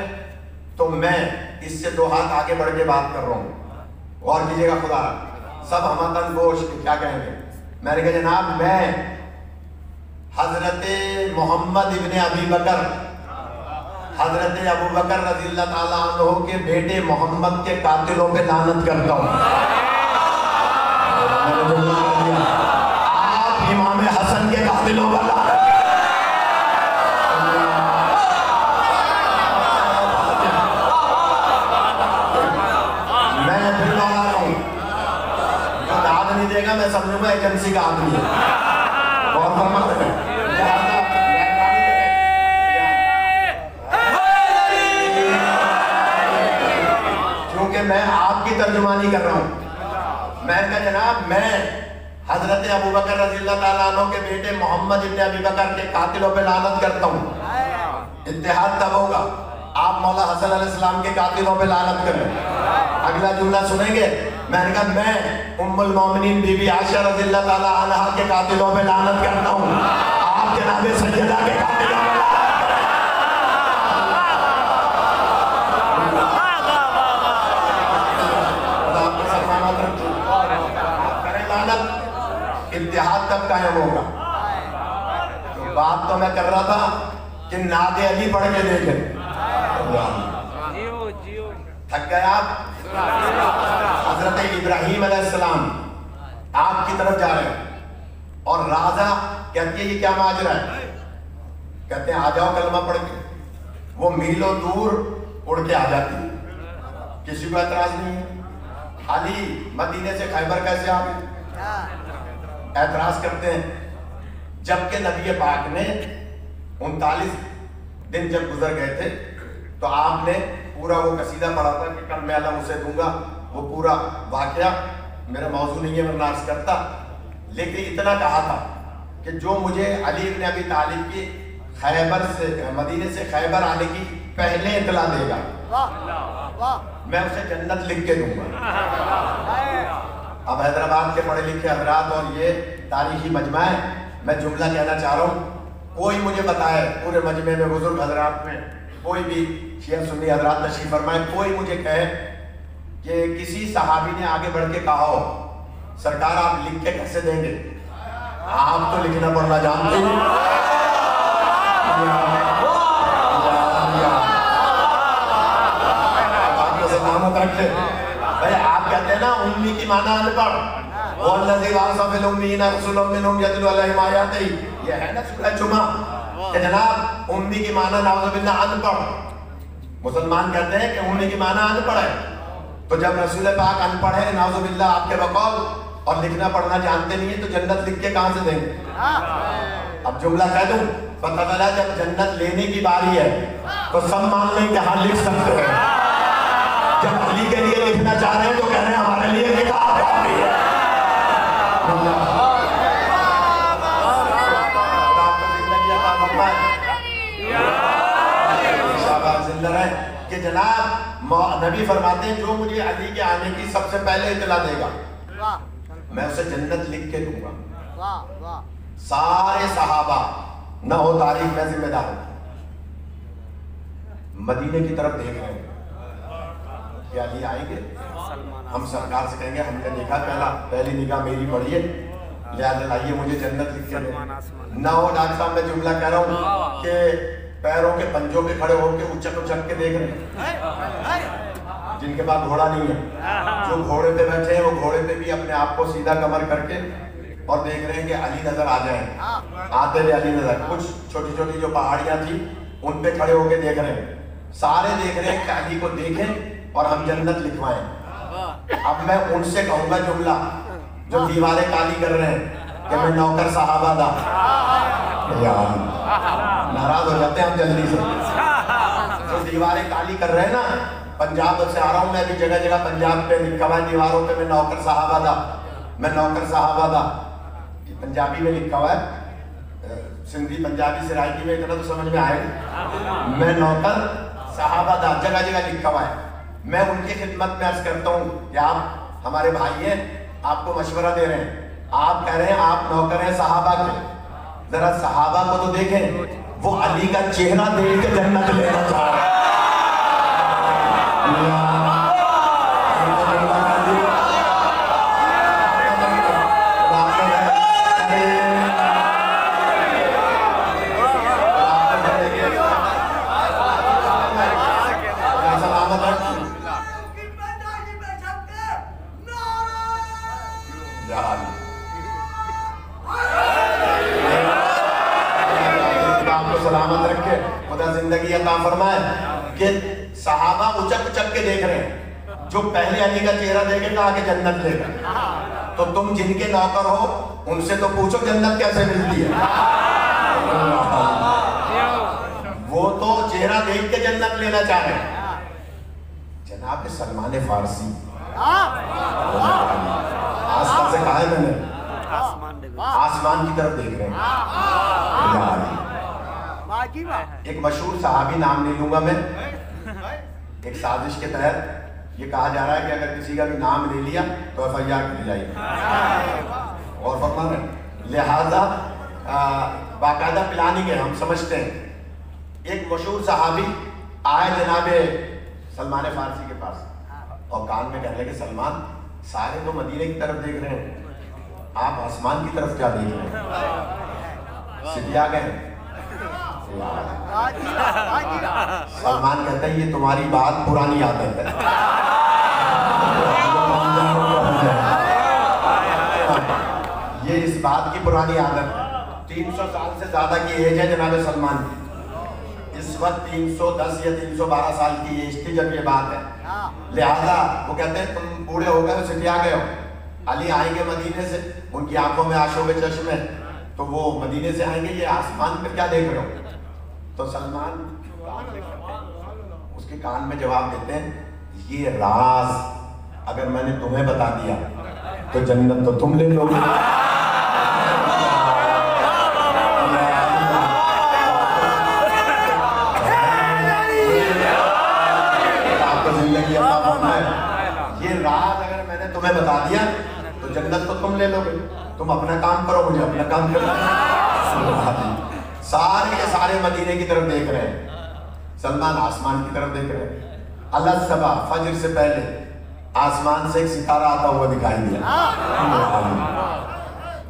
تو میں اس سے 2 ہاتھ آگے بڑھ کے بات کر رہا ہوں. غور کیجیے گا, خدا سب ہماتن گوشت کیا کہیں گے. میں نے کہا جناب میں حضرت محمد ابن ابی بکر, حضرت ابو بکر رضی اللہ تعالیٰ عنہ کے بیٹے محمد کے قاتلوں پہ لعنت کرتا ہوں. آپ امام حسن کے قاتلوں پر لعنت. میں پھر دوہرا رہا ہوں, جو داد نہیں دے گا میں سمجھوں میں ایجنسی کا آدمی ہے، غور فرما رہے ہیں، کیونکہ میں آپ کی ترجمانی کر رہا ہوں۔ میں نے کہا جناب میں حضرت ابوبکر رضی اللہ تعالیٰ عنہ کے بیٹے محمد ابن ابی بکر کے قاتلوں پہ لعنت کرتا ہوں۔ اتحاد تب ہوگا آپ مولا حسن علیہ السلام کے قاتلوں پہ لعنت کریں۔ اگلا جملہ سنیں گے، میں نے کہا میں ام المومنین بی بی عائشہ رضی اللہ تعالیٰ عنہ کے قاتلوں پہ لعنت کرتا ہوں، آپ جناب سیدہ کے قاتلوں پہ اتحاد تب قائم ہوگا۔ تو بات تو میں کر رہا تھا کہ نعت علی پڑھ کے دیکھیں، تھک گئے آپ؟ حضرت ابراہیم علیہ السلام آپ کی طرف جا رہے ہیں اور راجہ کہتی ہے یہ کیا ماجرا ہے؟ کہتے ہیں آ جاؤ کلمہ پڑھ کے۔ وہ میلوں دور اڑ کے آ جاتی ہے، کسی کو اعتراض نہیں ہے۔ علی مدینے سے خیبر کیسے آ گئے؟ اعتراض کرتے ہیں۔ جبکہ نبی پاک نے 39 دن جب گزر گئے تھے تو آپ نے پورا وہ قصیدہ پڑھا تھا کہ کل میں علم اسے دوں گا، وہ پورا واقعہ میرا موضوع نہیں ہے ورنہ عرض کرتا، لیکن اتنا کہا تھا کہ جو مجھے علی ابن ابی طالب کی خیبر سے مدینے سے خیبر آنے کی پہلے اطلاع دے گا میں اسے جنت لکھ کے دوں گا۔ اب حیدرآباد کے پڑھے لکھے حضرات اور یہ تاریخی مجمع ہے، میں جملہ کہنا چاہ رہا ہوں، کوئی مجھے بتائے پورے مجمع میں بزرگ حضرات میں کوئی بھی شیعہ سنی حضرات تشریف فرمائے، کوئی مجھے کہے کہ کسی صحابی نے آگے بڑھ کے کہا ہو سرکار آپ لکھ کے کیسے دیں گے؟ آپ تو لکھنا پڑھنا جانتے ہیں۔ بھائی آپ کہتے ہیں نا امی کی معنی ان پڑھ، وَالَّذِي وَعَصَ فِي الْأُمِّيِّينَ رَسُولٌ مِّنْهُمْ يَتْلُو عَلَيْهِمْ آيَاتِهِ، یہ ہے نا سورہ جمعہ کہ جناب امی کی معنی نعوذ باللہ ان پڑھ۔ مسلمان کہتے ہیں کہ امی کی معنی ان پڑھ ہے، تو جب رسول پاک ان پڑھ ہے نعوذ باللہ آپ کے بقول اور لکھنا پڑھنا جانتے نہیں ہیں تو جنت لکھ کے کہاں سے دیں گے؟ اب جملہ کہہ دوں، پتہ چلا جب جنت لینے کی باری ہے تو سب مان لیں کہ ہاں لکھ سکتے ہیں۔ جب علی کے لیے لکھنا چاہ رہے ہیں تو کہہ رہے ہیں ہمارے لیے لکھا کافی ہے۔ کہ جناب نبی فرماتے ہیں جو مجھے علی کے آنے کی سب سے پہلے اطلاع دے گا میں اسے جنت لکھ کے دوں گا۔ سارے صحابہ نہ ہو تاریخ میں ذمہ دار مدینے کی طرف دیکھ رہے ہیں کہ علی آئیں گے، ہم سرکار سے کہیں گے ہم نے دیکھا پہلی نگاہ میری پڑی ہے لہذا لائیے مجھے جنت لکھ کے دیں۔ نہ ہو ڈاکٹر صاحب میں جملہ کہہ رہا ہوں کہ پیروں کے پنجوں پہ کھڑے ہو کے اچک کے دیکھ رہے ہیں، جن کے پاس گھوڑا نہیں ہے، جو گھوڑے پہ بیٹھے ہیں وہ گھوڑے پہ بھی اپنے آپ کو سیدھا کمر کر کے اور دیکھ رہے ہیں کہ علی نظر آ جائیں، آتے ہوئے علی نظر۔ کچھ چھوٹی چھوٹی جو پہاڑیاں تھیں ان پہ کھڑے ہو کے دیکھ رہے ہیں، سارے دیکھ رہے ہیں کہ علی کو دیکھیں اور ہم جنت لکھوائیں۔ اب میں ان سے کہوں گا جملہ جو دیواریں کالی کر رہے ہیں کہ میں نوکر صحابہ دا، ناراض ہو جاتے ہیں ہم جلدی سے، جو دیواریں کالی کر رہے ہیں نا، پنجاب سے آ رہا ہوں میں بھی، جگہ جگہ پنجاب پہ لکھا ہوا ہے دیواروں پہ میں نوکر صحابہ دا، میں نوکر صحابہ دا، پنجابی میں لکھا ہوا ہے، سندھی پنجابی سرائکی میں اتنا تو سمجھ میں آئے گا، میں نوکر صحابہ دا جگہ جگہ لکھا ہوا ہے۔ میں ان کی خدمت میں عرض کرتا ہوں کہ آپ ہمارے بھائی ہیں، آپ کو مشورہ دے رہے ہیں، آپ کہہ رہے ہیں آپ نوکر ہیں صحابہ کے، ذرا صحابہ کو تو دیکھیں، وہ علی کا چہرہ دیکھ کے جنت لینا چاہ رہے ہیں۔ سلامت رکھے، خدا زندگی عطا فرمائے کہ صحابہ اچک اچک کے دیکھ رہے ہیں، جو پہلے علی کا چہرہ دیکھے کہا کہ جنت لے گا، تو تم جن کے نوکر ہو ان سے تو پوچھو جنت کیسے ملتی ہے. وہ تو چہرہ دیکھ کے جنت لینا چاہ رہے ہیں. جناب سلمان فارسی آسمان سے کہا ہے میں نے, آسمان کی طرف دیکھ رہے ہیں. ایک مشہور صحابی, نام نہیں لوں گا میں, ایک سازش کے تحت یہ کہا جا رہا ہے کہ اگر کسی کا بھی نام لے لیا تو ایف آئی آر کر جائے گی. اور فرما رہے ہیں لہذا باقاعدہ پلاننگ ہے, ہم سمجھتے ہیں. ایک مشہور صحابی آئے جناب سلمان فارسی کے پاس اور کان میں کہنے لگے سلمان سارے تو مدینے کی طرف دیکھ رہے ہیں, آپ آسمان کی طرف کیا دیکھ رہے ہیں؟ سٹیا گئے. سلمان کہتا ہے یہ تمہاری بات پرانی عادت ہے. یہ اس بات کی پرانی عادت ہے. 300 سال سے زیادہ کی ایج ہے جناب سلمان کی. اس وقت 310 یا 312 سال کی ایج تھی جب یہ بات ہے. لہذا وہ کہتے ہیں تم بوڑھے ہو گئے ہو, سٹیا گئے ہو. علی آئیں گے مدینے سے, ان کی آنکھوں میں آشوب چشم ہے, تو وہ مدینے سے آئیں گے, یہ آسمان پہ کیا دیکھ رہے ہو؟ تو سلمان اس کے کان میں جواب دیتے ہیں یہ راز اگر میں نے تمہیں بتا دیا تو جنت تو تم لے لو گے. آپ کو زندگی یہ راز اگر میں نے تمہیں بتا دیا تو جنت تو تم لے لو گے. تم اپنا کام کرو, مجھے اپنا کام کرنا. سارے کے سارے مدینے کی طرف دیکھ رہے ہیں, سلمان آسمان کی طرف دیکھ رہے ہیں. اللہ صبح فجر سے پہلے آسمان سے ایک ستارہ آتا ہوا دکھائی دیا.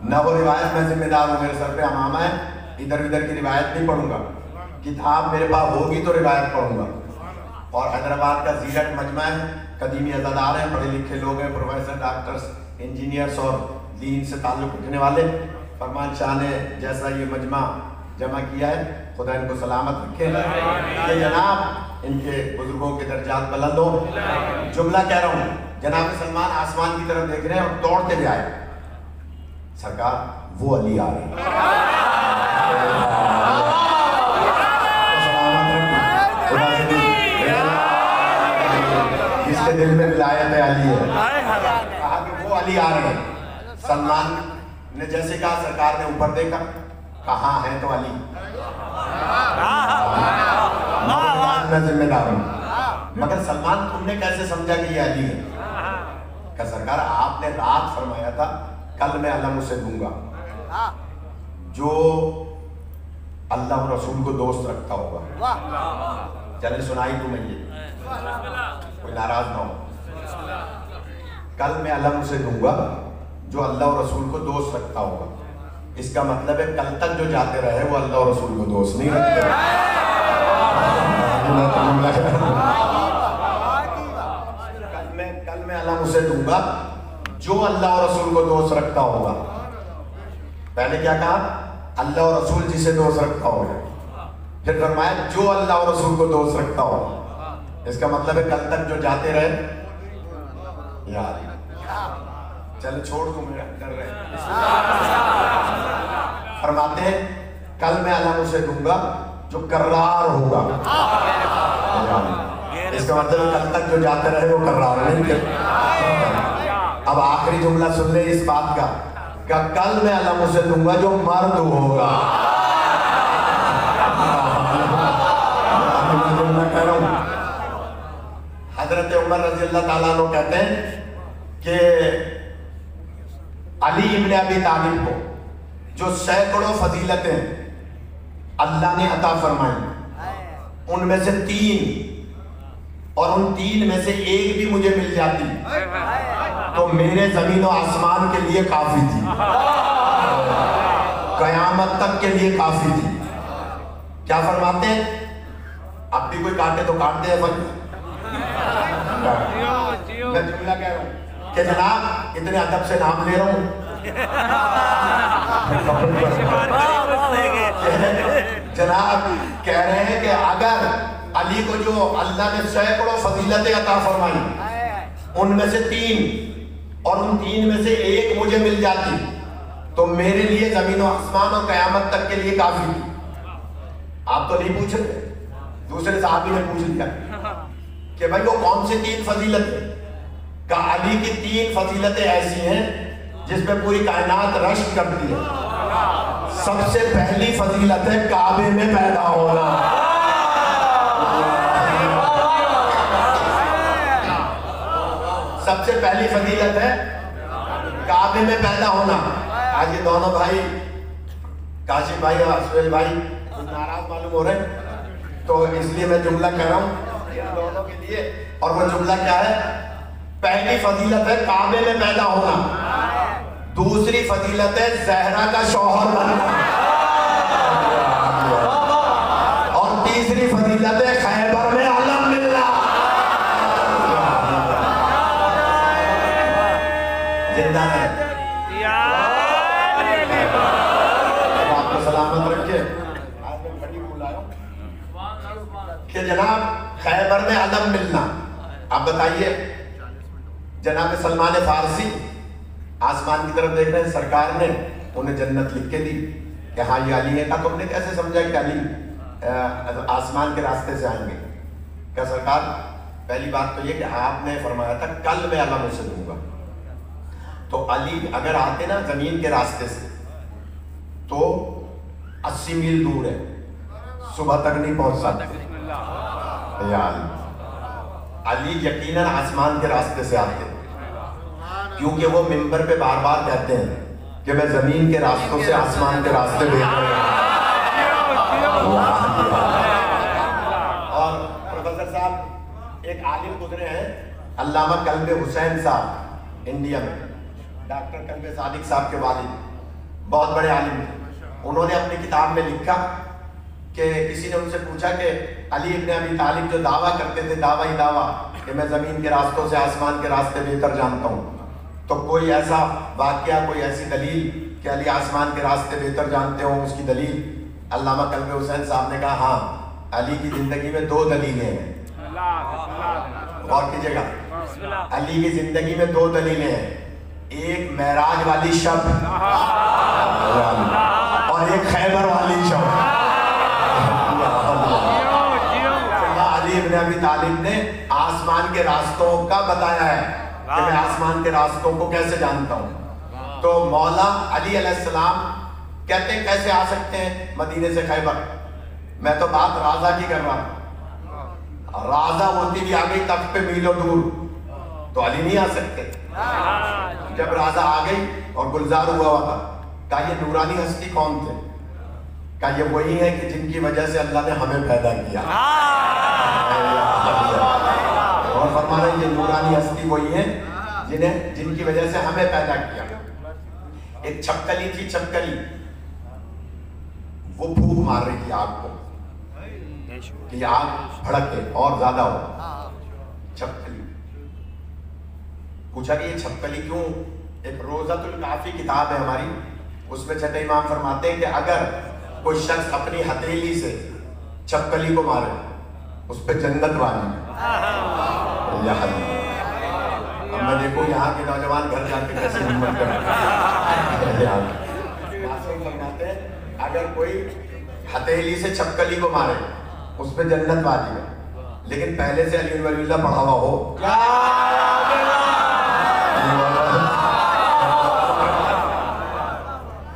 نہ وہ روایت میں ذمہ دار ہوں, میرے سر پہ امامہ ہے, ادھر ادھر کی روایت نہیں پڑھوں گا, کتاب میرے پاس ہوگی تو روایت پڑھوں گا. اور حیدرآباد کا زیرت مجمع ہے, قدیمی عزادار ہیں, پڑھے لکھے لوگ ہیں, پروفیسر, ڈاکٹرز, انجینئرز اور دین سے تعلق رکھنے والے. فرمان شاہ نے جیسا یہ مجمع جمع کیا ہے, خدا ان کو سلامت رکھے. یہ جناب ان کے بزرگوں کے درجات بلند ہو. جملہ کہہ رہا ہوں, جناب سلمان آسمان کی طرف دیکھ رہے ہیں اور دوڑتے ہوئے آئے. سرکار وہ علی آ رہے ہیں. جس کے دل میں ولایت علی ہے, کہا کہ وہ علی آ رہے ہیں. سلمان نے جیسے کہا, سرکار نے اوپر دیکھا, کہاں ہے تو علی. میں ذمہ دار ہوں, مگر سلمان تم نے کیسے سمجھا کہ یہ علی ہے؟ کہ سرکار آپ نے رات فرمایا تھا کل میں علم اسے دوں گا جو اللہ اور رسول کو دوست رکھتا ہوگا. چلے سنائی تمہیں یہ, کوئی ناراض نہ ہو. کل میں علم اسے دوں گا جو اللہ اور رسول کو دوست رکھتا ہوگا. اس کا مطلب ہے کل تک جو جاتے رہے وہ اللہ اور رسول کو دوست نہیں رکھتے. کل میں علم اسے دوں گا جو اللہ اور رسول کو دوست رکھتا ہوگا. پہلے کیا کہا؟ اللہ اور رسول جسے دوست رکھتا ہوگا. پھر فرمایا جو اللہ اور رسول کو دوست رکھتا ہوگا. اس کا مطلب ہے کل تک جو جاتے رہے یار. چل چھوڑ دوں, میرا ڈر رہے. فرماتے ہیں کل میں علم اسے دوں گا جو کرار ہوگا. اس کا مطلب ہے کل تک جو جاتے رہے وہ کرار نہیں. اب آخری جملہ سن لیں اس بات کا, کہ کل میں علم اسے دوں گا جو مرد ہوگا. حضرت عمر رضی اللہ تعالیٰ عنہ کہتے ہیں کہ علی ابن ابی طالب کو جو سینکڑوں فضیلتیں اللہ نے عطا فرمائی, ان میں سے 3 اور ان 3 میں سے ایک بھی مجھے مل جاتی تو میرے زمین و آسمان کے لیے کافی تھی, قیامت تک کے لیے کافی تھی. کیا فرماتے ہیں؟ اب بھی کوئی کاٹے تو کاٹتے ہیں. میں جملہ کہہ رہا ہوں کہ جناب اتنے ادب سے نام لے رہا ہوں. جناب کہہ رہے ہیں کہ اگر علی کو جو اللہ نے سینکڑوں فضیلتیں عطا فرمائی ان میں سے 3 اور ان 3 میں سے ایک مجھے مل جاتی تو میرے لیے زمین و آسمان اور قیامت تک کے لیے کافی تھی. آپ تو نہیں پوچھ رہے, دوسرے صحابی نے پوچھ لیا کہ بھائی وہ کون سی 3 فضیلتیں؟ کہا علی کی 3 فضیلتیں ایسی ہیں جس پہ پوری کائنات رشک کرتی ہے. سب سے پہلی فضیلت ہے کعبے میں پیدا ہونا. سب سے پہلی فضیلت ہے کعبے میں پیدا ہونا. آج یہ دونوں بھائی کاشف بھائی اور سہیل بھائی ناراض معلوم ہو رہے ہیں, تو اس لیے میں جملہ کہہ رہا ہوں ان دونوں کے لیے. اور وہ جملہ کیا ہے؟ پہلی فضیلت ہے کعبے میں پیدا ہونا, دوسری فضیلت ہے زہرا کا شوہر بننا, اور تیسری فضیلت ہے خیبر میں علم ملنا. زندہ ہے آپ کو سلامت رکھے. آج میں بڑی بھول آیا کہ جناب خیبر میں علم ملنا. آپ بتائیے, جناب سلمان فارسی آسمان کی طرف دیکھ رہے ہیں, سرکار نے انہیں جنت لکھ کے دی کہ ہاں یہ علی ہے. کہا تم نے کیسے سمجھا کہ علی آسمان کے راستے سے آئیں گے؟ کہا سرکار پہلی بات تو یہ کہ آپ نے فرمایا تھا کل میں علم اسے دوں گا, تو علی اگر آتے نا زمین کے راستے سے تو 80 میل دور ہے, صبح تک نہیں پہنچ سکتے. علی یقیناً آسمان کے راستے سے آتے, کیونکہ وہ منبر پہ بار بار کہتے ہیں کہ میں زمین کے راستوں سے آسمان کے راستے بھیج رہا ہوں. اور پروفیسر صاحب ایک عالم گزرے ہیں, علامہ کلب حسین صاحب, انڈیا میں ڈاکٹر کلب صادق صاحب کے والد, بہت بڑے عالم تھے. انہوں نے اپنی کتاب میں لکھا کہ کسی نے ان سے پوچھا کہ علی ابن ابی طالب جو دعویٰ کرتے تھے دعویٰ ہی دعویٰ کہ میں زمین کے راستوں سے آسمان کے راستے بہتر جانتا ہوں, تو کوئی ایسا واقعہ, کوئی ایسی دلیل کہ علی آسمان کے راستے بہتر جانتے ہوں, اس کی دلیل؟ علامہ کلب حسین صاحب نے کہا ہاں, علی کی زندگی میں 2 دلیلیں ہیں. غور کیجیے گا, علی کی زندگی میں 2 دلیلیں ہیں, ایک معراج والی شب اور ایک خیبر والی شب. علی ابن ابی طالب نے آسمان کے راستوں کا بتایا ہے کہ میں آسمان کے راستوں کو کیسے جانتا ہوں. تو مولا علی علیہ السلام کہتے ہیں کیسے آ سکتے ہیں مدینے سے خیبر؟ میں تو بات رازہ کی کر رہا ہوں, رازہ ہوتی بھی آ گئی تخت پہ میلوں دور, تو علی نہیں آ سکتے. جب رازہ آ گئی اور گلزار ہوا تھا, کہا یہ نورانی ہستی کون تھے؟ کہا یہ وہی ہے کہ جن کی وجہ سے اللہ نے ہمیں پیدا کیا. اور فرما رہے ہیں یہ نورانی ہستی وہی ہے جن کی وجہ سے ہمیں پیدا کیا. ایک چھپکلی تھی, چھپکلی وہ پھونک مار رہی تھی آگ کو کہ آگ بھڑکے اور زیادہ ہو. چھپکلی پوچھا کہ یہ چھپکلی کیوں؟ ایک روزۃ الکافی کتاب ہے ہماری, اس میں چھٹے امام فرماتے ہیں کہ اگر کوئی شخص اپنی ہتھیلی سے چھپکلی کو مارے اس پہ جنت والی ہے. اب میں دیکھو یہاں کے نوجوان گھر جا کے کیسے ہمت کرتے ہیں. فرماتے ہیں اگر کوئی ہتھیلی سے چھپکلی کو مارے اس پہ جنت والی ہے, لیکن پہلے سے علی ولی اللہ پڑھا ہوا ہو.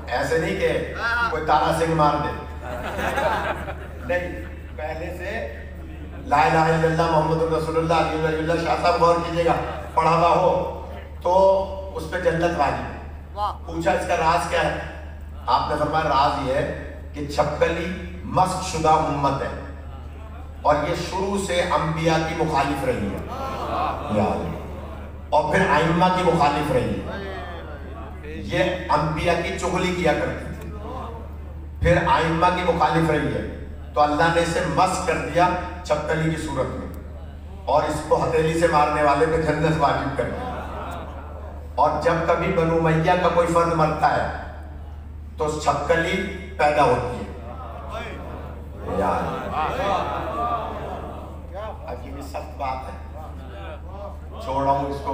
ایسے نہیں کہ کوئی تارا سنگھ مار دے, نہیں, پہلے سے لا الہ الا اللہ محمد رسول اللہ علیہ ولی اللہ. شاہ صاحب غور کیجیے گا, پڑھا ہوا ہو تو اس پہ جنت والی ہے. پوچھا اس کا راز کیا ہے؟ آپ نے فرمایا راز یہ ہے کہ چھپکلی مسخ شدہ امت ہے اور یہ شروع سے انبیاء کی مخالف رہی ہے اور پھر ائمہ کی مخالف رہی ہے. یہ انبیاء کی چغلی کیا کرتی تھی, پھر ائمہ کی مخالف رہی ہے, تو اللہ نے اسے مسخ کر دیا چھپکلی کی صورت میں, اور اس کو ہتھیلی سے مارنے والے پہ جنت واجب کر دیا. اور جب کبھی بنو امیہ کا کوئی فرد مرتا ہے تو چھپکلی پیدا ہوتی ہے. اب یہ بھی سخت بات ہے, چھوڑ رہا ہوں اس کو,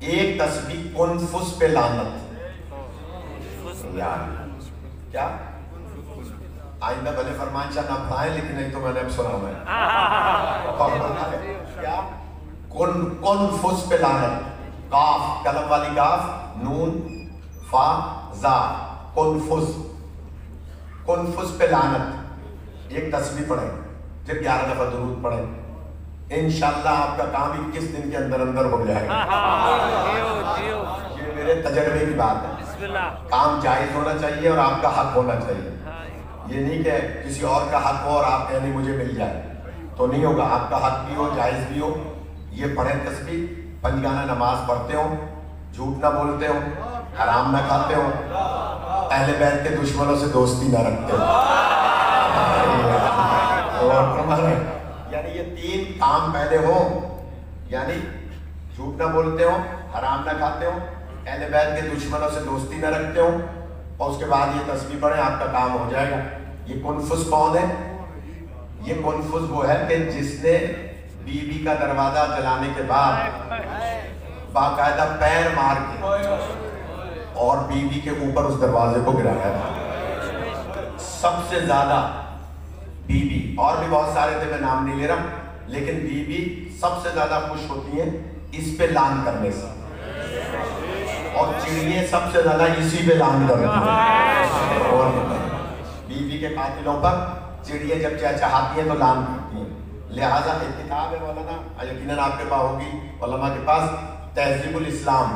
ایک تسبیح کنفس پہ لعنت. یار کیا آئندہ بھلے فرمان شاہ نہ پڑھائیں لیکن نہیں تو میں نے اب سنا ہے کیا کنفس پہ لعنت. کاف قلم والی کاف نون فا زا کنفس پہ لعنت. ایک تسبیح پڑھیں پھر 11 دفعہ درود پڑھیں. انشاءاللہ آپ کا کام 21 دن کے اندر اندر ہو جائے گا. یہ میرے تجربے کی بات ہے. کام جائز ہونا چاہیے اور آپ کا حق ہونا چاہیے. یہ نہیں کہ کسی اور کا حق ہو اور آپ کہنے مجھے مل جائے تو نہیں ہوگا. آپ کا حق بھی ہو جائز بھی ہو. یہ پڑھیں تسبیح. پنجگانہ نماز پڑھتے ہو, جھوٹ نہ بولتے ہو, حرام نہ کھاتے ہو, اہل بیت کے دشمنوں سے دوستی نہ رکھتے ہو. یعنی یہ 3 کام پہلے ہوں, یعنی جھوٹ نہ بولتے ہو, حرام نہ کھاتے ہو, اہل بیت کے دشمنوں سے دوستی نہ رکھتے ہو, اور اس کے بعد یہ تسبیح پڑھیں, آپ کا کام ہو جائے گا. یہ کنفس کون ہے؟ یہ کنفس وہ ہے کہ جس نے بیوی کا دروازہ جلانے کے بعد باقاعدہ پیر مار کے اور بیوی کے اوپر اس دروازے کو گرایا تھا. سب سے زیادہ بیوی, اور بھی بہت سارے تھے میں نام نہیں لے رہا, لیکن بیوی سب سے زیادہ خوش ہوتی ہیں اس پہ لعن کرنے سے, اور چڑیے سب سے زیادہ اسی پہ لعن کرتی ہیں. اور بیوی کے قاتلوں پر چڑیے جب چاہتی ہیں تو لعن کرتی ہیں. لہٰذا ایک کتاب ہے مولانا, یقیناً آپ کے پاس ہوگی, علماء کے پاس, تہذیب الاسلام.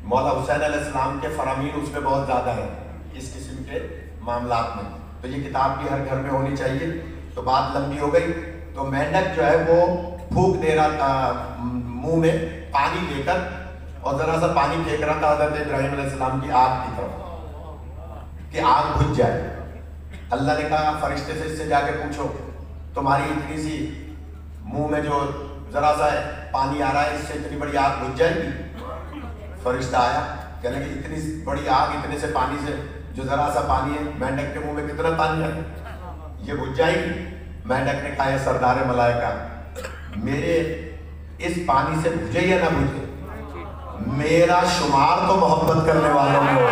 مولا حسین علیہ السلام کے فرامین اس میں بہت زیادہ ہیں اس قسم کے معاملات میں. تو یہ کتاب بھی ہر گھر میں ہونی چاہیے. تو بات لمبی ہو گئی. تو مینڈک جو ہے وہ پھونک دے رہا تھا منہ میں پانی لے کر, اور ذرا سا پانی پھینک رہا تھا حضرت ابراہیم علیہ السلام کی آگ کی طرف کہ آگ بجھ جائے. اللہ نے کہا فرشتے سے اس سے جا کے پوچھو تمہاری اتنی سی منہ میں جو ذرا سا پانی آ رہا ہے اس سے اتنی بڑی آگ بجھ جائے گی؟ فرشتہ آیا, کہنے کہ اتنی بڑی آگ اتنے سے پانی سے, جو ذرا سا پانی ہے, مینڈک کے منہ میں کتنا پانی ہے, یہ بجھ جائے گی؟ مینڈک نے کہا, سردار ملائکہ, میرے اس پانی سے بجھے یا نہ بجھے, میرا شمار تو محبت کرنے والوں میں ہو.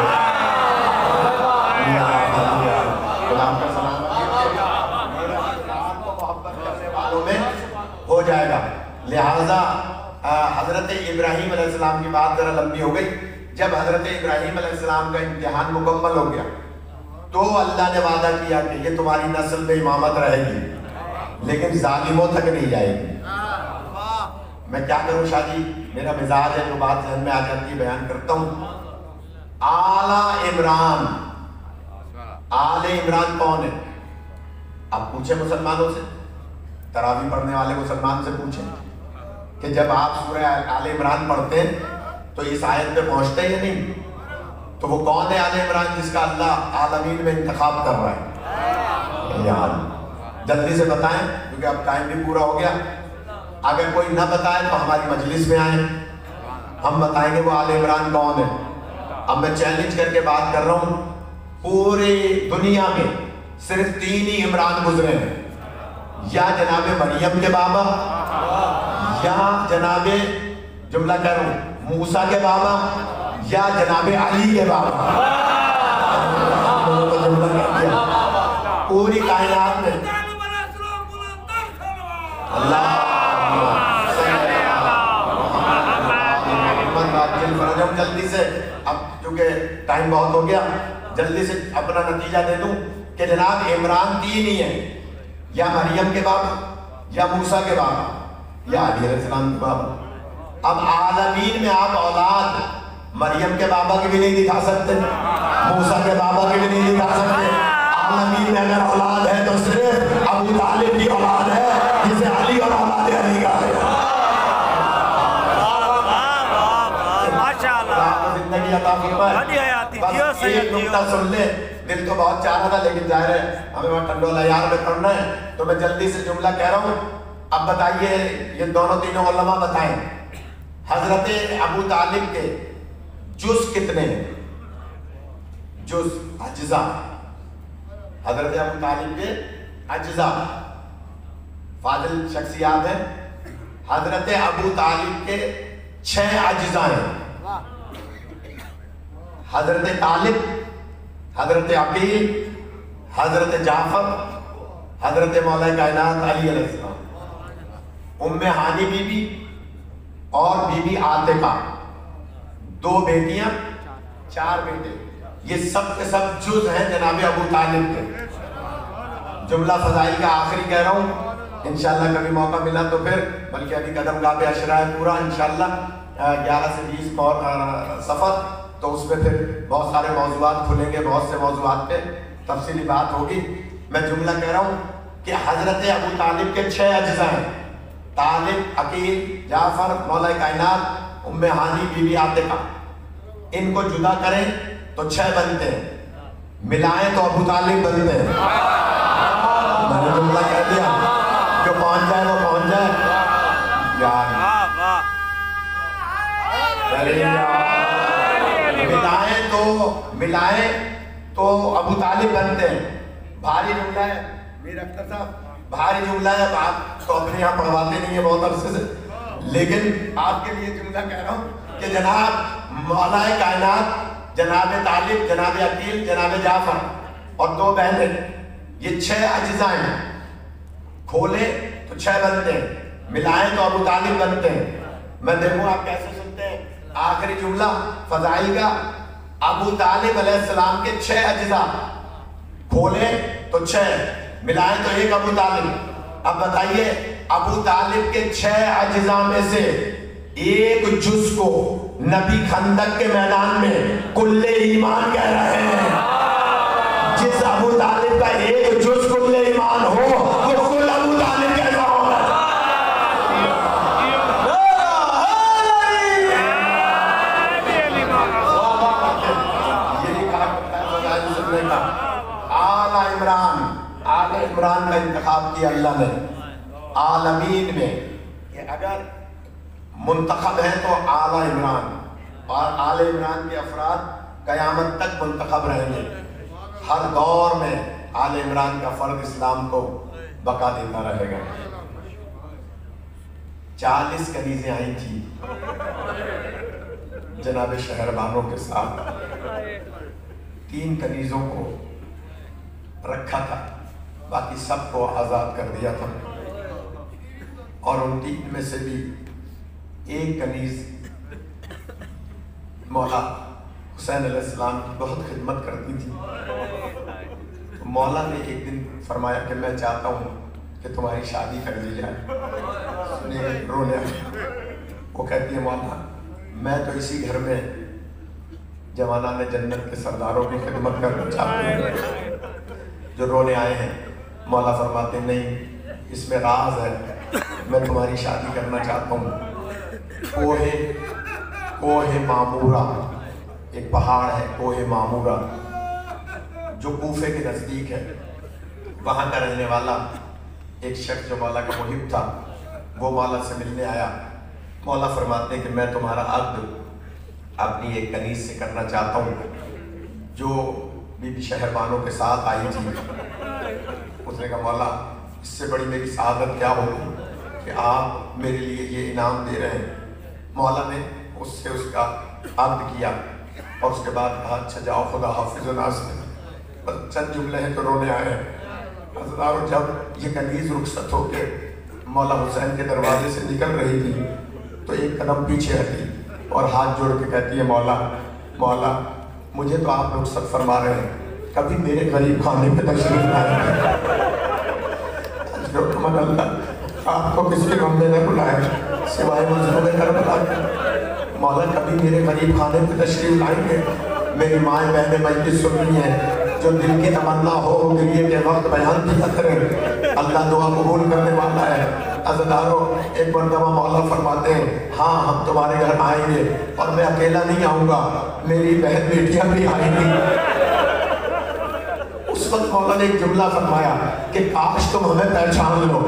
غلام کا سلام, میرا شمار تو محبت کرنے والوں میں ہو جائے گا. لہٰذا حضرت ابراہیم علیہ السلام کی بات ذرا لمبی ہو گئی. جب حضرت ابراہیم علیہ السلام کا امتحان مکمل ہو گیا تو اللہ نے وعدہ کیا کہ یہ تمہاری نسل میں امامت رہے گی, لیکن ظالموں تک نہیں جائے گی. میں کیا کروں شاہ جی, میرا مزاج ہے, جو بات ذہن میں آ جاتی ہے بیان کرتا ہوں. آل عمران, آل عمران کون ہے؟ اب پوچھیں مسلمانوں سے, تراویح پڑھنے والے مسلمان سے پوچھیں کہ جب آپ سورہ آل عمران پڑھتے ہیں تو اس آیت پہ پہنچتے ہیں یا نہیں؟ تو وہ کون ہے آل عمران جس کا اللہ عالمین میں انتخاب کر رہا ہے؟ یار جلدی سے بتائیں, کیونکہ اب ٹائم بھی پورا ہو گیا. اگر کوئی نہ بتائے تو ہماری مجلس میں آئیں, ہم بتائیں گے وہ آل عمران کون ہے. اب میں چیلنج کر کے بات کر رہا ہوں, پوری دنیا میں صرف 3 ہی عمران گزرے ہیں, یا جناب مریم کے بابا, یا جناب جملہ کہہ رہا ہوں موسیٰ کے بابا, یا جناب علی کے بابا. جملہ کہہ دیا. پوری کائنات میں اللہ جلدی سے, اب کیونکہ ٹائم بہت ہو گیا, جلدی سے اپنا نتیجہ دے دوں کہ جناب عمران 3 ہی ہیں, یا مریم کے باپ, یا موسیٰ کے باپ, یا علی علیہ السلام کے باپ. اب عالمین میں آپ اولاد مریم کے بابا کی بھی نہیں دکھا سکتے, موسیٰ کے بابا کی بھی نہیں دکھا سکتے. عالمین میں اگر اولاد ہے تو صرف ابو طالب کی اولاد ہے, جسے علی اور اولاد علی کا ہے. زندگی عطا فرمائے. بس ایک نکتہ سن لے, دل تو بہت چاہ رہا تھا لیکن ظاہر ہے ہمیں وہاں ٹنڈولا یار میں پڑھنا ہے, تو میں جلدی سے جملہ کہہ رہا ہوں. اب بتائیے, یہ دونوں تینوں علماء بتائیں, حضرت ابو طالب کے جز کتنے ہیں؟ جز, اجزا. حضرت ابو طالب کے اجزا فاضل شخصیات ہیں. حضرت ابو طالب کے 6 اجزاء ہیں. حضرت طالب، حضرت عقیل، حضرت جعفر، حضرت مولا کائنات علی علیہ السلام، ام ہانی بی بی اور بی بی عاتقہ، 2 بیٹیاں 4 بیٹے. یہ سب کے سب جز ہیں جناب ابو طالب کے. جملہ فضائل کا آخری کہہ رہا ہوں، انشاءاللہ کبھی موقع ملا تو پھر، بلکہ ابھی قدم گاہ پہ عشرہ ہے پورا انشاءاللہ 11 سے 20 سفر، تو اس میں پھر بہت سارے موضوعات کھلیں گے، بہت سے موضوعات پہ تفصیلی بات ہوگی. میں جملہ کہہ رہا ہوں کہ حضرت ابو طالب کے 6 اجزاء ہیں: طالب، عقیل، جعفر، مولا کائنات، ام ہانی، بی بی عاتقہ. ان کو جدا کریں تو 6 بنتے ہیں، ملائیں تو ابو طالب بنتے ہیں. میں نے جملہ کہہ دیا، جو پہنچ جائے وہ پہنچ جائے. ملائیں تو ابو طالب بنتے ہیں. بھاری جملہ ہے میر اختر صاحب، بھاری جملہ ہے. آپ تو اپنے یہاں پڑھواتے نہیں ہیں بہت عرصے سے، لیکن آپ کے لیے جملہ کہہ رہا ہوں کہ جناب مولا کائنات، جناب طالب، جناب عقیل، جناب جعفر اور 2 بہنیں، یہ 6 اجزاء ہیں. کھولے تو 6 بنتے ہیں، ملائیں تو ابو طالب بنتے ہیں. میں دیکھوں آپ کیسے سنتے ہیں. آخری جملہ فضائل کا، ابو طالب علیہ السلام کے 6 اجزاء، کھولے تو 6، ملائیں تو 1 ابو طالب. اب بتائیے ابو طالب کے 6 اجزاء میں سے ایک جز کو نبی خندق کے میدان میں کل ایمان کہہ رہے ہیں. جس ابو طالب کا ایک جز کل ایمان ہو وہ کل ابو طالب کہنا ہوگا. یہی کہا سننے کا. آل عمران کا انتخاب کیا اللہ نے عالمین میں، کہ اگر منتخب ہیں تو آل عمران، اور آل عمران کے افراد قیامت تک منتخب رہیں گے. ہر دور میں آل عمران کا فرد اسلام کو بقا دیتا رہے گا. 40 کنیزیں آئی تھی جناب شہربانوں کے ساتھ. 3 کنیزوں کو رکھا تھا، باقی سب کو آزاد کر دیا تھا. اور ان 3 میں سے بھی ایک کنیز مولا حسین علیہ السلام کی بہت خدمت کرتی تھی. مولا نے ایک دن فرمایا کہ میں چاہتا ہوں کہ تمہاری شادی کر دی جائے. رونے وہ کہتی ہے مولا میں تو اسی گھر میں جوانان جنت کے سرداروں کی خدمت کرنا چاہتی ہوں. جو رونے آئے ہیں مولا فرماتے نہیں، اس میں راز ہے، میں تمہاری شادی کرنا چاہتا ہوں. کوہ معمورہ، ایک پہاڑ ہے کوہ معمورہ جو کوفے کے نزدیک ہے. وہاں کا رہنے والا ایک شخص جو مولا کا محب تھا وہ مولا سے ملنے آیا. مولا فرماتے ہیں کہ میں تمہارا عقد اپنی ایک کنیز سے کرنا چاہتا ہوں جو بی بی شہربانوں کے ساتھ آئی تھی. اس نے کہا مولا اس سے بڑی میری سعادت کیا ہوگی کہ آپ میرے لیے یہ انعام دے رہے ہیں. مولا نے اس سے اس کا عقد کیا اور اس کے بعد کہا اچھا جاؤ خدا حافظ. چند جملے ہیں تو رونے آئے ہیں. حضرات جب یہ کنیز رخصت ہو کے مولا حسین کے دروازے سے نکل رہی تھی تو ایک قدم پیچھے ہٹی اور ہاتھ جوڑ کے کہتی ہے مولا مجھے تو آپ رخصت فرما رہے ہیں، کبھی میرے غریب خانے پہ تشریف لائیں. اللہ آپ کو کس کے بندے نے بلایا سوائے مجھے کربلا کے. مولا کبھی میرے غریب خانے پہ تشریف لائیں گے. میری مائیں بہنیں مجلس سن رہی ہیں، جو دل کی تمنا ہو گریے کے وقت بیان کیا کریں. اللہ دعا قبول کرنے والا ہے. عزیزانو ایک مرتبہ مولا فرماتے ہیں ہاں ہم تمہارے گھر آئیں گے اور میں اکیلا نہیں آؤں گا، میری بہن بیٹیاں بھی آئیں گی. اس وقت مولا نے ایک جملہ فرمایا کہ کاش تم ہمیں پہچان لو.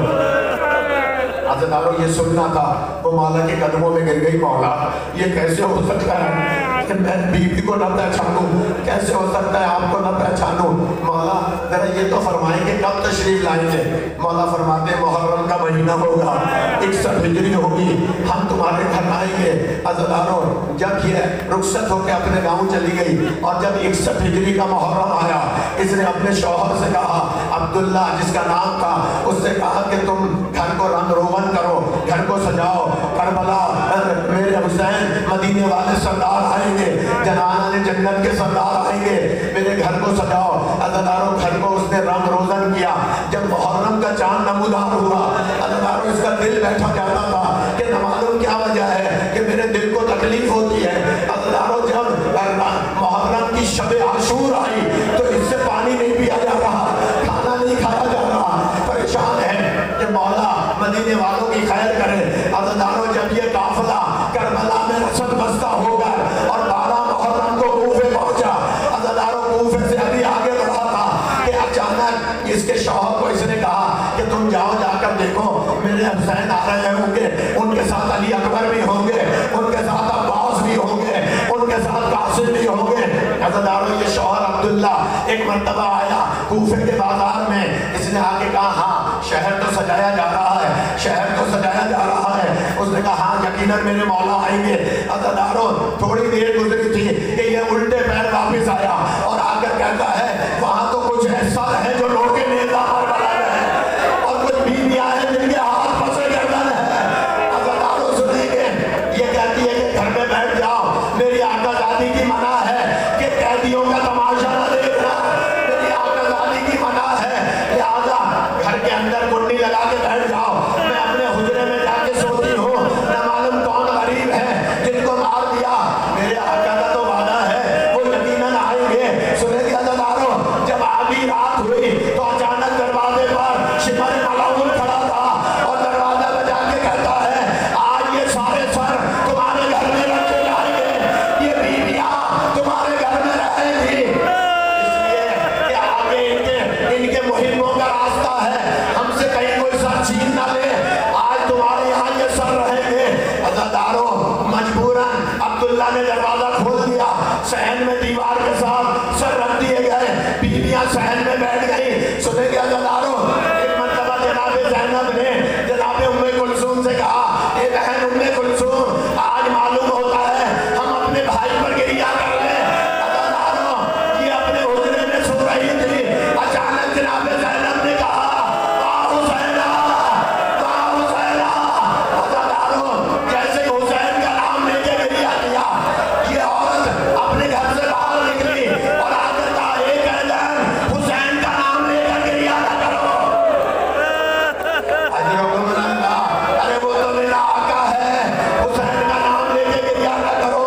عزیزانو یہ سننا تھا. وہ مولا کے قدموں میں گر گئی. مولا یہ کیسے ہو سکتا ہے کہ میں بیوی کو نہ پہچانوں، کیسے ہو سکتا ہے آپ کو نہ پہچانوں. مولا ذرا یہ تو فرمائیں کہ کب تشریف لائیں گے. مولا فرماتے ہیں محرم کا مہینہ ہوگا 61 ہجری ہوگی ہم تمہارے گھر آئیں گے۔ عزیزانو جب یہ رخصت ہو کے اپنے گاؤں چلی گئی اور جب 61 ہجری کا محرم آیا، اس نے اپنے شوہر سے کہا، عبداللہ جس کا نام تھا، اس سے کہا کہ تم گھر کو رنگ روغن کرو، گھر کو سجاؤ، کربلا میرے حسین مدینے والے سردار آئیں گے، جنانہ جنت کے سردار آئیں گے، میرے گھر کو سجاؤ۔ عزیزانو گھر کو اس نے رنگ روغن کیا۔ جب محرم کا چاند نمودار ہوا، عزیزانو اس کا دل بیٹھا جاتا تھا کہ نہ معلوم کیا وجہ ہے کہ میرے دل کو تکلیف ہوتی ہے۔ عزیزانو جب محرم کی شب عاشور آئی تو اس سے پانی نہیں پیا جا رہا، کھانا نہیں کھایا جا رہا، پریشان ہے کہ مولا مدینے والوں کی خیر کرے۔ عزیزانو جب یہ قافلہ کربلا میں رسد بستہ ہو گئے اور 12 محرم کو کوفے پہنچا، عزیزانو کوفے سے ابھی آگے بڑھا تھا کہ اچانک اس کے شوہر کو اس نے کہا کہ تم جاؤ، جا کر دیکھو میرے حسین آ رہے ہوں گے، ان کے ساتھ علی اکبر بھی ہوں گے، ان کے ساتھ عباس بھی ہوں گے، ان کے ساتھ قاسم بھی ہوں گے۔ عزیزانو یہ شوہر عبداللہ ایک مرتبہ آیا کوفے کے بازار میں، اس نے آ کے کہا ہاں شہر تو سجایا جا رہا ہے، شہر تو سجایا جا رہا ہے۔ اس نے کہا ہاں یقیناً میرے مولا آئیں گے۔ عزیزانو تھوڑی دیر گزری تھی کہ یہ الٹے پیر واپس آیا اور آ کر کہتا ہے وہاں تو کچھ ایسا ہے جو لوگ کے نیزہ پر بڑھا ہے اور کچھ بیویاں ہیں جن کے ہاتھ پسے گردن ہے۔ عزیزانو سنیں گے یہ کہتی ہے کہ گھر میں بیٹھ جاؤ، میری آقا زادی کی منع ہے کہ قیدیوں کا تماشا نہ دیکھنا، میری آقا زادی کی منع ہے، لہذا گھر کے اندر کنڈی لگا کے بیٹھ جاؤ، میں اپنے حجرے میں جا کے سوتی ہوں، نہ معلوم کون غریب ہے جن کو مار دیا، میرے آقا کا تو وعدہ ہے وہ یقیناً آئیں گے۔ سنیں گے عزیزانو جب آدھی رات ہوئی تو اچانک دروازے پر شمر ملعون کھڑا تھا اور دروازہ بجا کے کہتا ہے آج یہ سارے سر تمہارے گھر میں رکھے جائیں گے، یہ بیویاں تمہارے گھر میں رہیں گی، اس لیے کہ آگے ان کے مہموں کا راستہ ہے، ہم سے کہیں کوئی سر چھین نہ لے، آج تمہارے یہاں یہ سر رہیں گے۔ عزیزانو مجبوراً عبداللہ نے دروازہ کھول دیا، صحن میں دیوار کے ساتھ سر رکھ دیے گئے، بیویاں صحن میں بیٹھ گئی۔ سنیں گے عزیزانو ایک مرتبہ جناب زینب نے جناب ام کلثوم سے کہا اے بہن ام کلثوم آج معلوم ہوتا ہے ہم اپنے بھائی پر گریہ کر رہے ہیں۔ عزیزانو یہ اپنے حجرے میں سو رہی تھی، اچانک جناب زینب نے کہا واہ حسینہ، واہ حسینہ۔ عزیزانو جیسے ہی حسین کا نام لے کے گریہ کیا، یہ عورت اپنے گھر سے باہر نکلی اور آ کر کہا ایک ایدن حسین کا نام لے کر گریہ نہ کرو، اجرکم اللہ، ارے وہ تو میرا آقا ہے، حسین کا نام لے کے گریہ نہ کرو،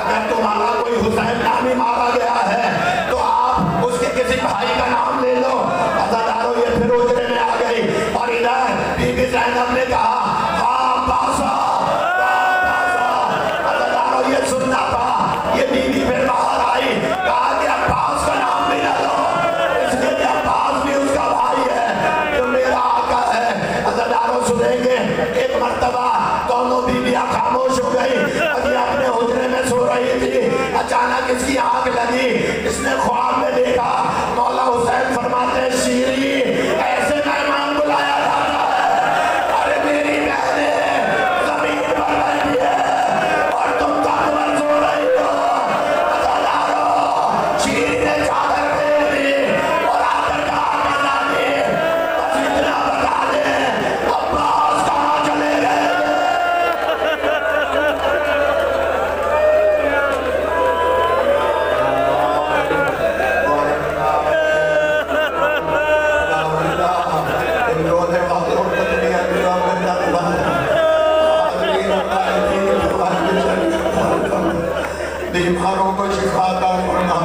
اگر تمہارا کوئی حسین نامی مارا گیا ہے تو آپ اس کے کسی بھائی کا نام لے لو۔ عزیزانو یہ پھر حجرے میں آ گئی اور ادھر بی بی زینب نے کہا واہ عباسہ، واہ عباسہ۔ عزیزانو یہ سننا تھا، یہ بی بی پھر باہر آئی، کہا کہ عباس کا نام بھی نہ لو، اس لیے کہ عباس بھی اس کا بھائی ہے جو میرا آقا ہے۔ عزیزانو سنیں گے ایک مرتبہ دونوں بیویاں خاموش ہو گئی اور یہ اپنے حجرے میں سو رہی تھی، اچانک اس کی آنکھ لگی، اس نے خواب میں دیکھا مولا حسین فرماتے ہیں شیری ایسے مہمان بلایا جاتا ہے، ارے میری بہنیں زمین پر بیٹھی ہے اور تم تخت پر سو رہی ہو۔ عزیزانو شیری نے چادر پھیر دی اور آ کر کہا آقا زادی بس اتنا بتا دیں عباس کہاں چلے گئے؟ بیماروں کو شفا عطا فرما،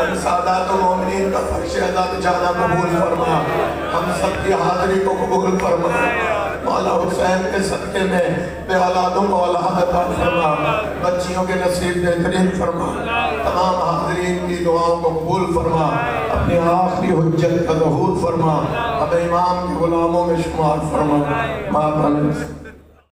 ان سادات و مومنین کا فرش عزت جانا قبول فرما، ہم سب کی حاضری کو قبول فرما، مولا حسین کے صدقے میں بے اولادوں کو اولاد عطا فرما، بچیوں کے نصیب بہترین فرما، تمام حاضرین کی دعاؤں کو قبول فرما، اپنی آخری حجت کا ظہور فرما، ہمیں امام کے غلاموں میں شمار فرما۔